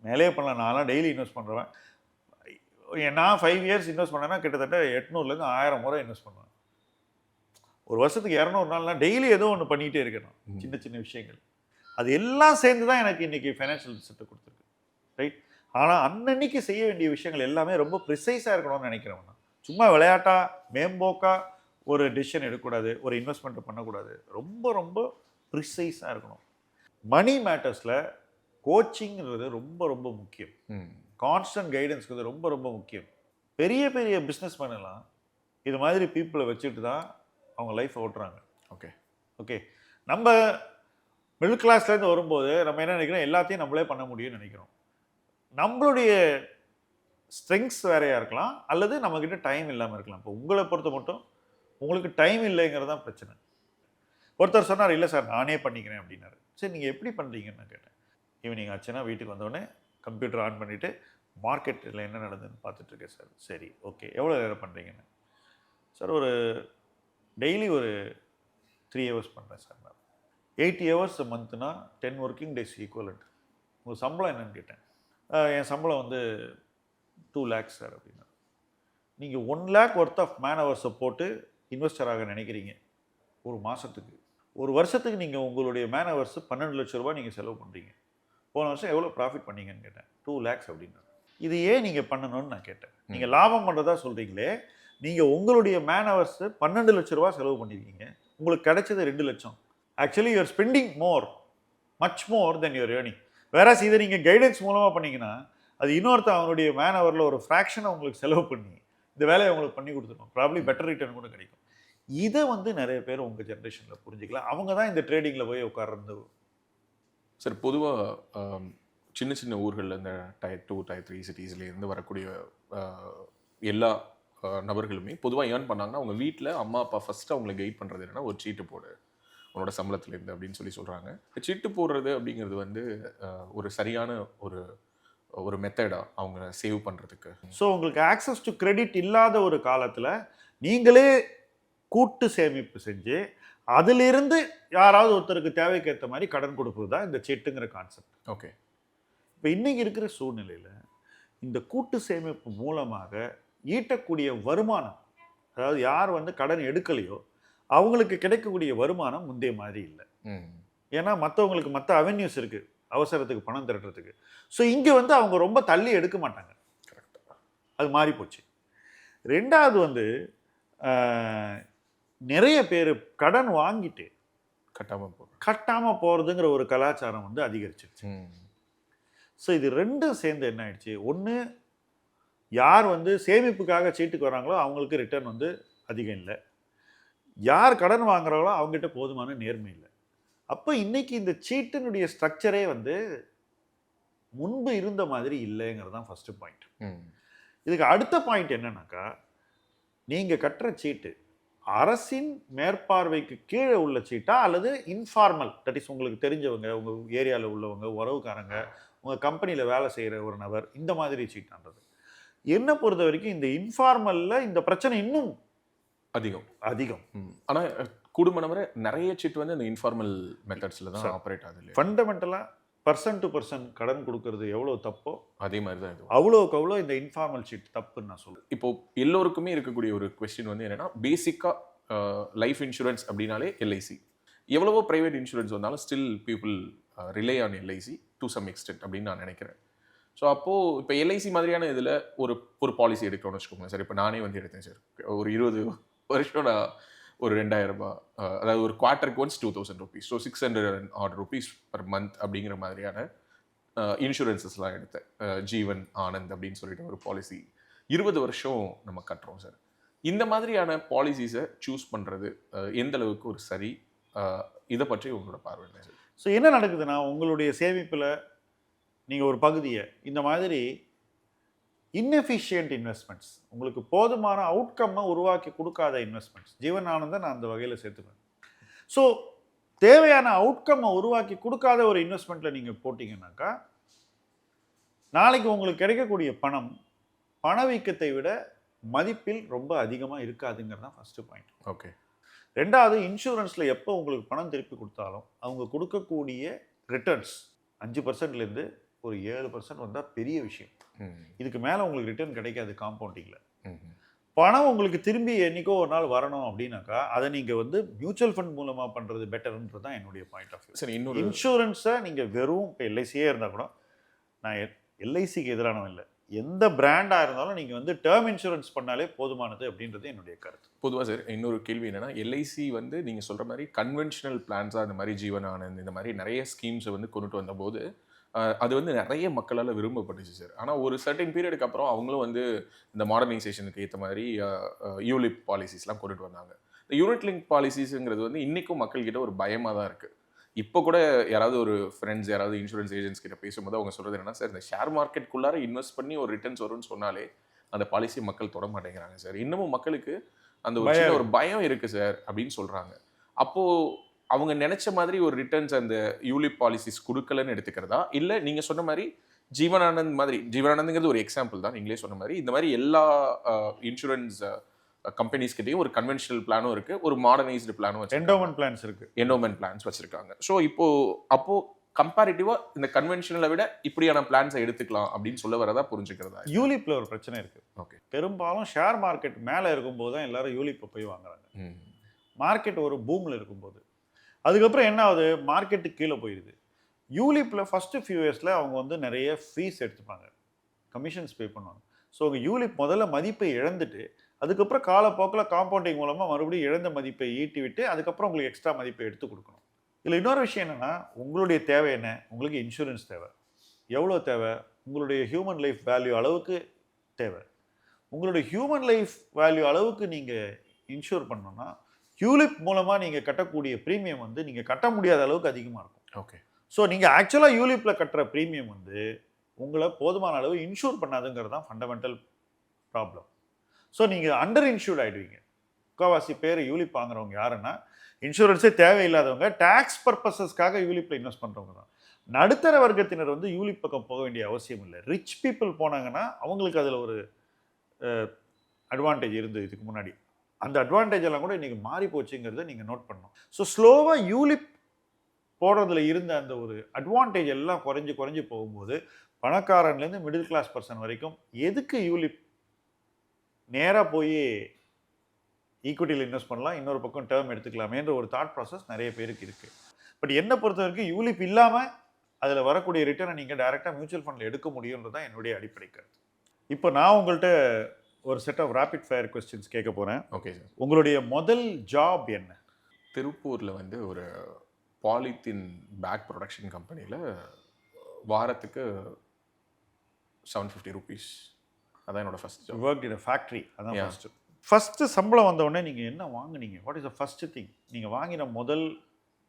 மேலே பண்ணலாம். நான்லாம் டெய்லி இன்வெஸ்ட் பண்ணுறேன். நான் 5 இயர்ஸ் இன்வெஸ்ட் பண்ணேன்னா கிட்டத்தட்ட 800லேருந்து 1000 முறை இன்வெஸ்ட் பண்ணுவேன். ஒரு வருஷத்துக்கு 200 நாள்னா டெய்லி ஏதோ ஒன்று பண்ணிகிட்டே இருக்கணும், சின்ன சின்ன விஷயங்கள். அது எல்லாம் சேர்ந்து தான் எனக்கு இன்றைக்கி ஃபைனான்ஷியல் ரிசல்ட்டை கொடுத்துருக்கு, ரைட்? ஆனால் அன்னன்னைக்கு செய்ய வேண்டிய விஷயங்கள் எல்லாமே ரொம்ப ப்ரிசைஸாக இருக்கணும்னு நினைக்கிறேன் நான். சும்மா விளையாட்டா மேம்போக்கா ஒரு டெசிஷன் எடுக்கக்கூடாது, ஒரு இன்வெஸ்ட்மெண்ட்டை பண்ணக்கூடாது. ரொம்ப ரொம்ப ப்ரிசைஸாக இருக்கணும். மணி மேட்டர்ஸில் கோச்சிங்கிறது ரொம்ப ரொம்ப முக்கியம். கான்ஸ்டன்ட் கைடன்ஸ்க்கு ரொம்ப ரொம்ப முக்கியம். பெரிய பெரிய பிஸ்னஸ் பண்ணலாம் இது மாதிரி பீப்புளை வச்சுட்டு தான் அவங்க லைஃப்பை ஓட்டுறாங்க. ஓகே நம்ம மிடில் கிளாஸ்லேருந்து வரும்போது நம்ம என்ன நினைக்கிறோம், எல்லாத்தையும் நம்மளே பண்ண முடியும்னு நினைக்கிறோம். நம்மளுடைய ஸ்ட்ரெங்க்ஸ் வேறையாக இருக்கலாம், அல்லது நம்மக்கிட்ட டைம் இல்லாமல் இருக்கலாம். இப்போ உங்களை பொறுத்த மட்டும் உங்களுக்கு டைம் இல்லைங்கிறது தான் பிரச்சனை. ஒருத்தர் சொன்னார், இல்லை சார் நானே பண்ணிக்கிறேன் அப்படின்னாரு. சரி நீங்கள் எப்படி பண்ணுறீங்கன்னு நான் கேட்டேன். ஈவினிங் ஆச்சுன்னா வீட்டுக்கு வந்தோடனே கம்ப்யூட்டர் ஆன் பண்ணிவிட்டு மார்க்கெட்டில் என்ன நடந்ததுன்னு பார்த்துட்ருக்கேன் சார். சரி ஓகே, எவ்வளோ நேரம் பண்ணுறீங்கன்னு? சார் ஒரு டெய்லி ஒரு 3 ஹவர்ஸ் பண்ணுறேன் சார். நான் 80 ஹவர்ஸ் மந்த்னா 10 ஒர்க்கிங் டேஸ் ஈக்குவலண்ட். உங்கள் சம்பளம் என்னன்னு கேட்டேன். என் சம்பளம் வந்து 2 lakhs சார் அப்படின்னா. நீங்கள் 1 lakh ஒர்த் ஆஃப் மேன் ஹவர்ஸை போட்டு இன்வெஸ்டராக நினைக்கிறீங்க ஒரு மாதத்துக்கு. ஒரு வருஷத்துக்கு நீங்கள் உங்களுடைய மேன் ஹவர்ஸ் 12 லட்ச ரூபா நீங்கள் செலவு பண்ணுறீங்க. போன வருஷம் எவ்வளோ ப்ராஃபிட் பண்ணீங்கன்னு கேட்டேன். 2 lakhs அப்படின்னா. இது ஏன் நீங்கள் பண்ணணும்னு நான் கேட்டேன். நீங்கள் லாபம் பண்ணுறதா சொல்கிறீங்களே, நீங்கள் உங்களுடைய மேன் ஹவர்ஸ் 12 லட்ச ரூபா செலவு பண்ணியிருக்கீங்க, உங்களுக்கு கிடைச்சது 2 லட்சம். Actually you are spending more, much more then your earning. Whereas இதை நீங்கள் கைடன்ஸ் மூலமாக பண்ணிங்கன்னா அது இன்னொருத்தன் அவனுடைய மேன் ஹவரில் ஒரு ஃப்ராக்ஷனை உங்களுக்கு செலவு பண்ணி இந்த வேலையை உங்களுக்கு பண்ணி கொடுத்துருவோம். ப்ராப்ளி பெட்டர் ரிட்டர்ன் கூட கிடைக்கும். இதை வந்து நிறைய பேர் உங்கள் ஜென்ரேஷனில் புரிஞ்சிக்கலாம். அவங்க தான் இந்த ட்ரேடிங்கில் போய் உட்கார்றது. சார் பொதுவாக சின்ன சின்ன ஊர்களில் இந்த Tier 2 Tier 3 சிட்டிஸ்லேருந்து வரக்கூடிய எல்லா நபர்களுமே பொதுவாக ஏர்ன் பண்ணாங்கன்னா அவங்க வீட்டில் அம்மா அப்பா ஃபஸ்ட்டு அவங்களை கைட் பண்ணுறது என்னென்னா ஒரு சீட்டு போடு உன்னோட சம்பளத்துலேருந்து அப்படின்னு சொல்கிறாங்க. சீட்டு போடுறது அப்படிங்கிறது வந்து ஒரு சரியான ஒரு மெத்தடாக அவங்க சேவ் பண்ணுறதுக்கு. ஸோ உங்களுக்கு ஆக்சஸ் டு கிரெடிட் இல்லாத ஒரு காலத்தில் நீங்களே கூட்டு சேமிப்பு செஞ்சு அதிலிருந்து யாராவது ஒருத்தருக்கு தேவைக்கு ஏற்ற மாதிரி கடன் கொடுப்பது தான் இந்த சீட்டுங்கிற கான்செப்ட். ஓகே. இப்போ இன்றைக்கி இருக்கிற சூழ்நிலையில் இந்த கூட்டு சேமிப்பு மூலமாக ஈட்டக்கூடிய வருமானம், அதாவது யார் வந்து கடன் எடுக்கலையோ அவங்களுக்கு கிடைக்கக்கூடிய வருமானம் முந்தைய மாதிரி இல்லை. ஏன்னா மற்றவங்களுக்கு மற்ற அவென்யூஸ் இருக்குது அவசரத்துக்கு பணம் திரட்டுறதுக்கு. ஸோ இங்கே வந்து அவங்க ரொம்ப தள்ளி எடுக்க மாட்டாங்க. கரெக்டாக அது மாறி போச்சு. ரெண்டாவது வந்து நிறைய பேர் கடன் வாங்கிட்டு கட்டாமல் போகிறதுங்கிற ஒரு கலாச்சாரம் வந்து அதிகரிச்சிருச்சு. ஸோ இது ரெண்டும் சேர்ந்து என்ன ஆயிடுச்சு, ஒன்று யார் வந்து சேமிப்புக்காக சீட்டுக்கு வராங்களோ அவங்களுக்கு ரிட்டர்ன் வந்து அதிகம் இல்லை, யார் கடன் வாங்குறாங்களோ அவங்ககிட்ட போதுமான நேர்மை இல்லை. அப்போ இன்னைக்கு இந்த சீட்டினுடைய ஸ்ட்ரக்சரே வந்து முன்பு இருந்த மாதிரி இல்லைங்கிறது தான் ஃபஸ்ட்டு பாயிண்ட். இதுக்கு அடுத்த பாயிண்ட் என்னன்னாக்கா, நீங்கள் கட்டுற சீட்டு அரசின் மேற்பார்வைக்கு கீழே உள்ள சீட்டா அல்லது இன்ஃபார்மல், தட் இஸ் உங்களுக்கு தெரிஞ்சவங்க, உங்கள் ஏரியாவில் உள்ளவங்க, உறவுக்காரங்க, உங்கள் கம்பெனியில் வேலை செய்கிற ஒரு நபர், இந்த மாதிரி சீட்டான்றது. என்னை பொறுத்த வரைக்கும் இந்த இன்ஃபார்மலில் இந்த பிரச்சனை இன்னும் அதிகம். ஆனால் குடும்ப நபரை நிறைய சீட் வந்து இந்த இன்ஃபார்மல் மெத்தட்ஸில் தான் ஆப்ரேட் ஆகுது. ஃபண்டமெண்டலாக பர்சன் டு பர்சன் கடன் கொடுக்கறது எவ்வளோ தப்போ அதே மாதிரி தான் இது. அவ்வளோக்கு அவ்வளோ இந்த இன்ஃபார்மல் சீட் தப்புன்னு நான் சொல்லுவேன். இப்போ எல்லோருக்குமே இருக்கக்கூடிய ஒரு கொஸ்டின் வந்து என்னென்னா, பேசிக்காக லைஃப் இன்சூரன்ஸ் அப்படின்னாலே எல்ஐசி. எவ்வளவோ ப்ரைவேட் இன்சூரன்ஸ் வந்தாலும் still people rely on LIC to some extent அப்படின்னு நான் நினைக்கிறேன். ஸோ அப்போது இப்போ எல்ஐசி மாதிரியான இதில் ஒரு பாலிசி எடுக்கணும்னு வச்சுக்கோங்க சார். இப்போ நானே வந்து எடுத்தேன் சார், ஒரு 20 வருஷம் நான் ஒரு 2000 ரூபாய், அதாவது ஒரு குவார்ட்டருக்கு once 2000 rupees, so 600 odd rupees per month அப்படிங்கிற மாதிரியான இன்சூரன்சஸ்லாம் எடுத்தேன். ஜீவன் ஆனந்த் அப்படின்னு சொல்லிட்டு ஒரு பாலிசி 20 வருஷம் நம்ம கட்டுறோம் சார். இந்த மாதிரியான பாலிசிஸை சூஸ் பண்ணுறது எந்த அளவுக்கு ஒரு சரி, இதை பற்றி உங்களோட பார்வை என்ன சார்? ஸோ என்ன நடக்குதுன்னா, உங்களுடைய சேமிப்பில் நீங்கள் ஒரு பகுதியை இந்த மாதிரி இன்எஃபிஷியன்ட் இன்வெஸ்ட்மெண்ட்ஸ், உங்களுக்கு போதுமான அவுட்கம்மை உருவாக்கி கொடுக்காத இன்வெஸ்ட்மெண்ட்ஸ், ஜீவன் ஆனந்தை நான் அந்த வகையில் சேர்த்துப்பேன். ஸோ தேவையான அவுட்கம்மை உருவாக்கி கொடுக்காத ஒரு இன்வெஸ்ட்மெண்ட்டில் நீங்கள் போட்டிங்கன்னாக்கா, நாளைக்கு உங்களுக்கு கிடைக்கக்கூடிய பணம் பணவீக்கத்தை விட மதிப்பில் ரொம்ப அதிகமாக இருக்காதுங்கிறது தான் ஃபஸ்ட்டு பாயிண்ட். ஓகே. ரெண்டாவது, இன்சூரன்ஸில் எப்போ உங்களுக்கு பணம் திருப்பி கொடுத்தாலும் அவங்க கொடுக்கக்கூடிய ரிட்டர்ன்ஸ் 5%லேருந்து ஒரு 7% வந்தால் பெரிய விஷயம். இதுக்கு மேலே உங்களுக்கு ரிட்டர்ன் கிடைக்காது காம்பவுண்டிங்கில். பணம் உங்களுக்கு திரும்பி என்னைக்கோ ஒரு நாள் வரணும் அப்படின்னாக்கா அதை நீங்கள் வந்து மியூச்சுவல் ஃபண்ட் மூலமாக பண்ணுறது பெட்டர்ன்றது தான் என்னுடைய பாயிண்ட் ஆஃப் வியூ. சரி, இன்னொரு இன்சூரன்ஸை நீங்கள் வெறும் இப்போ எல்ஐசியே இருந்தால் கூட, நான் எல்ஐசிக்கு எதிரானவன் இல்லை, எந்த பிராண்டாக இருந்தாலும் நீங்கள் வந்து டேர்ம் இன்சூரன்ஸ் பண்ணாலே போதுமானது அப்படின்றது என்னுடைய கருத்து. பொதுவாக சார் இன்னொரு கேள்வி என்னன்னா, எல்ஐசி வந்து நீங்கள் சொல்கிற மாதிரி கன்வென்ஷனல் பிளான்ஸாக இந்த மாதிரி ஜீவன் ஆனந்த் இந்த மாதிரி நிறைய ஸ்கீம்ஸை வந்து கொண்டுட்டு வந்தபோது அது வந்து நிறைய மக்களால் விரும்பப்பட்டுச்சு சார். ஆனால் ஒரு சர்டன் பீரியடுக்கு அப்புறம் அவங்களும் வந்து இந்த மாடர்னைசேஷனுக்கு ஏற்ற மாதிரி யூலிப் பாலிசிஸ்லாம் கொண்டுட்டு வந்தாங்க. இந்த யூனிட் லிங்க் பாலிசிஸுங்கிறது வந்து இன்றைக்கும் மக்கள்கிட்ட ஒரு பயமாக தான் இருக்குது. இப்போ கூட யாராவது ஒரு ஃப்ரெண்ட்ஸ் யாராவது இன்சூரன்ஸ் ஏஜென்ட்ஸ் கிட்ட பேசும்போது அவங்க சொல்கிறது என்னன்னா, சார் இந்த ஷேர் மார்க்கெட்டுக்குள்ளார இன்வெஸ்ட் பண்ணி ஒரு ரிட்டர்ன்ஸ் வரும்னு சொன்னாலே அந்த பாலிசியை மக்கள் தொட மாட்டேங்கிறாங்க சார். இன்னமும் மக்களுக்கு அந்த ஒரு சின்ன ஒரு பயம் இருக்குது சார் அப்படின்னு சொல்கிறாங்க. அப்போது அவங்க நினச்ச மாதிரி ஒரு ரிட்டர்ன்ஸ் அந்த யூலிப் பாலிசிஸ் கொடுக்கலன்னு எடுத்துக்கிறதா, இல்லை நீங்கள் சொன்ன மாதிரி ஜீவனானந்த் மாதிரி, ஜீவனானந்துங்கிறது ஒரு எக்ஸாம்பிள் தான், நீங்களே சொன்ன மாதிரி இந்த மாதிரி எல்லா இன்சூரன்ஸ் கம்பெனிஸ்கிட்டையும் ஒரு கன்வென்ஷனல் பிளானும் இருக்குது, ஒரு மாடர்னைஸ்டு பிளானும் வச்சு என்டோமெண்ட் பிளான்ஸ் இருக்குது, என்டோமெண்ட் பிளான்ஸ் வச்சுருக்காங்க. ஸோ அப்போது கம்பேரிட்டிவாக இந்த கன்வென்ஷனலை விட இப்படியான பிளான்ஸை எடுத்துக்கலாம் அப்படின்னு சொல்ல வரதா புரிஞ்சுக்கிறதா? யூலிப்பில் ஒரு பிரச்சனை இருக்குது. ஓகே. பெரும்பாலும் ஷேர் மார்க்கெட் மேலே இருக்கும்போது தான் எல்லாரும் யூலிப்பை போய் வாங்குறாங்க. மார்க்கெட் ஒரு பூமில் இருக்கும்போது அதுக்கப்புறம் என்ன ஆகுது, மார்க்கெட்டுக்கு கீழே போயிடுது. யூலிப்பில் ஃபஸ்ட்டு ஃபியூ இயர்ஸில் அவங்க வந்து நிறைய ஃபீஸ் எடுத்துப்பாங்க, கமிஷன்ஸ் பே பண்ணுவாங்க. ஸோ அவங்க யூலிப் முதல்ல மதிப்பை இழந்துட்டு அதுக்கப்புறம் காலப்போக்கில் காம்பவுண்டிங் மூலமாக மறுபடியும் இழந்த மதிப்பை ஈட்டி விட்டு அதுக்கப்புறம் உங்களுக்கு எக்ஸ்ட்ரா மதிப்பை எடுத்து கொடுக்கணும். இதில் இன்னொரு விஷயம் என்னென்னா, உங்களுடைய தேவை என்ன, உங்களுக்கு இன்சூரன்ஸ் தேவை எவ்வளோ தேவை, உங்களுடைய ஹியூமன் லைஃப் வேல்யூ அளவுக்கு தேவை. உங்களுடைய ஹியூமன் லைஃப் வேல்யூ அளவுக்கு நீங்கள் இன்சூர் பண்ணணும்னா யூலிப் மூலமாக நீங்கள் கட்டக்கூடிய ப்ரீமியம் வந்து நீங்கள் கட்ட முடியாத அளவுக்கு அதிகமாக இருக்கும். ஓகே. ஸோ நீங்கள் ஆக்சுவலாக யூலிப்பில் கட்டுற ப்ரீமியம் வந்து உங்களை போதுமான அளவு இன்சூர் பண்ணாதுங்கிறது தான் ஃபண்டமெண்டல் ப்ராப்ளம். ஸோ நீங்கள் அண்டர் இன்சூர்ட் ஆகிடுவீங்க. முக்கால்வாசி பேர் யூலிப் வாங்குறவங்க யாருன்னா, இன்சூரன்ஸே தேவையில்லாதவங்க, டேக்ஸ் பர்பஸஸ்க்காக யூலிப்பில் இன்வெஸ்ட் பண்ணுறவங்க தான். நடுத்தர வர்க்கத்தினர் வந்து யூலிப் பக்கம் போக வேண்டிய அவசியம் இல்லை. ரிச் பீப்புள் போனாங்கன்னா அவங்களுக்கு அதில் ஒரு அட்வான்டேஜ் இருந்தது இதுக்கு முன்னாடி. அந்த அட்வான்டேஜ் எல்லாம் கூட இன்றைக்கி மாறி போச்சுங்கிறத நீங்கள் நோட் பண்ணணும். ஸோ ஸ்லோவாக யூலிப் போடுறதுல இருந்த அந்த ஒரு அட்வான்டேஜ் எல்லாம் குறைஞ்சி போகும்போது பணக்காரன்லேருந்து மிடில் கிளாஸ் பர்சன் வரைக்கும் எதுக்கு யூலிப், நேராக போய் ஈக்விட்டியில் இன்வெஸ்ட் பண்ணலாம், இன்னொரு பக்கம் டேர்ம் எடுத்துக்கலாமேன்ற ஒரு தாட் ப்ராசஸ் நிறைய பேருக்கு இருக்குது. பட் என்னை பொறுத்த வரைக்கும் யூலிப் இல்லாமல் அதில் வரக்கூடிய ரிட்டர்னை நீங்கள் டைரெக்டாக மியூச்சுவல் ஃபண்டில் எடுக்க முடியுன்றது தான் என்னுடைய அடிப்படை கருத்து. இப்போ நான் உங்கள்கிட்ட ஒரு set of rapid fire questions கேட்க போகிறேன். Okay sir. உங்களுடைய முதல் ஜாப் என்ன? திருப்பூரில் வந்து ஒரு பாலித்தீன் பேக் ப்ரொடக்ஷன் கம்பெனியில் வாரத்துக்கு 750 rupees. அதான் என்னோட first job. Work in factory. அதான் ஃபஸ்ட்டு சம்பளம் வந்தவுடனே நீங்கள் என்ன வாங்குனீங்க? What is the first thing? நீங்கள் வாங்கின முதல்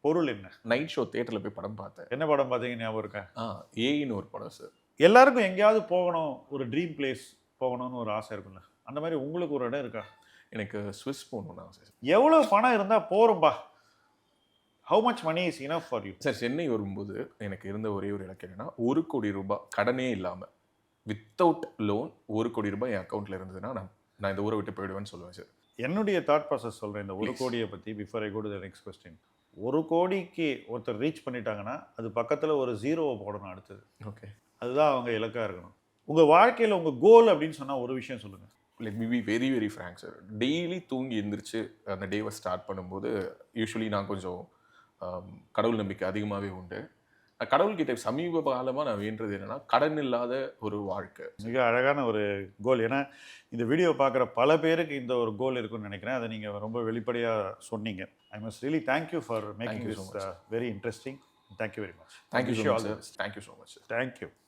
பொருள் என்ன? நைட் ஷோ தேட்டரில் போய் படம் பார்த்தேன். என்ன படம் பார்த்தீங்க ஞாபகம் இருக்கா? ஏன்னு ஒரு படம் சார். எல்லாருக்கும் எங்கேயாவது போகணும், ஒரு ட்ரீம் பிளேஸ் போகணும்னு ஒரு ஆசை இருக்குல்ல, அந்த மாதிரி உங்களுக்கு ஒரு இடம் இருக்கா? எனக்கு ஸ்விஸ் போகணும்னா சார். எவ்வளோ பணம் இருந்தால் போகிறோம்பா? How much money is enough for you? Sir, Chennai வரும்போது எனக்கு இருந்த ஒரே ஒரு இலக்கு என்னன்னா, 1 கோடி ரூபாய் கடனே இல்லாமல் வித்தவுட் லோன் 1 கோடி ரூபாய் என் அக்கௌண்ட்டில் இருந்ததுன்னா நான் இந்த ஊரை விட்டு போயிடுவேன்னு சொல்லுவேன் சார். என்னுடைய தாட் ப்ராசஸ் சொல்கிறேன் இந்த 1 கோடியை பற்றி. Before I go to the next question, 1 கோடிக்கு ஒருத்தர் ரீச் பண்ணிட்டாங்கன்னா அது பக்கத்தில் ஒரு 0 போடணும் அடுத்தது. ஓகே. அதுதான் அவங்க இலக்காக இருக்கணும். உங்கள் வாழ்க்கையில் உங்கள் கோல் அப்படின்னு சொன்னால் ஒரு விஷயம் சொல்லுங்கள். Let me be very very frank sir. Daily தூங்கி எழுந்திரிச்சு அந்த டேவை ஸ்டார்ட் பண்ணும்போது யூஸ்வலி நான் கொஞ்சம் கடவுள் நம்பிக்கை அதிகமாகவே உண்டு. கடவுள்கிட்ட சமீப காலமாக நான் வேண்டது என்னன்னா கடன் இல்லாத ஒரு வாழ்க்கை. மிக அழகான ஒரு கோல். ஏன்னா இந்த வீடியோ பார்க்குற பல பேருக்கு இந்த ஒரு கோல் இருக்குன்னு நினைக்கிறேன். அதை நீங்கள் ரொம்ப வெளிப்படையாக சொன்னீங்க. I must really thank you for making this very interesting. Thank you very much. Thank you so much sir. Thank you so much. Thank you.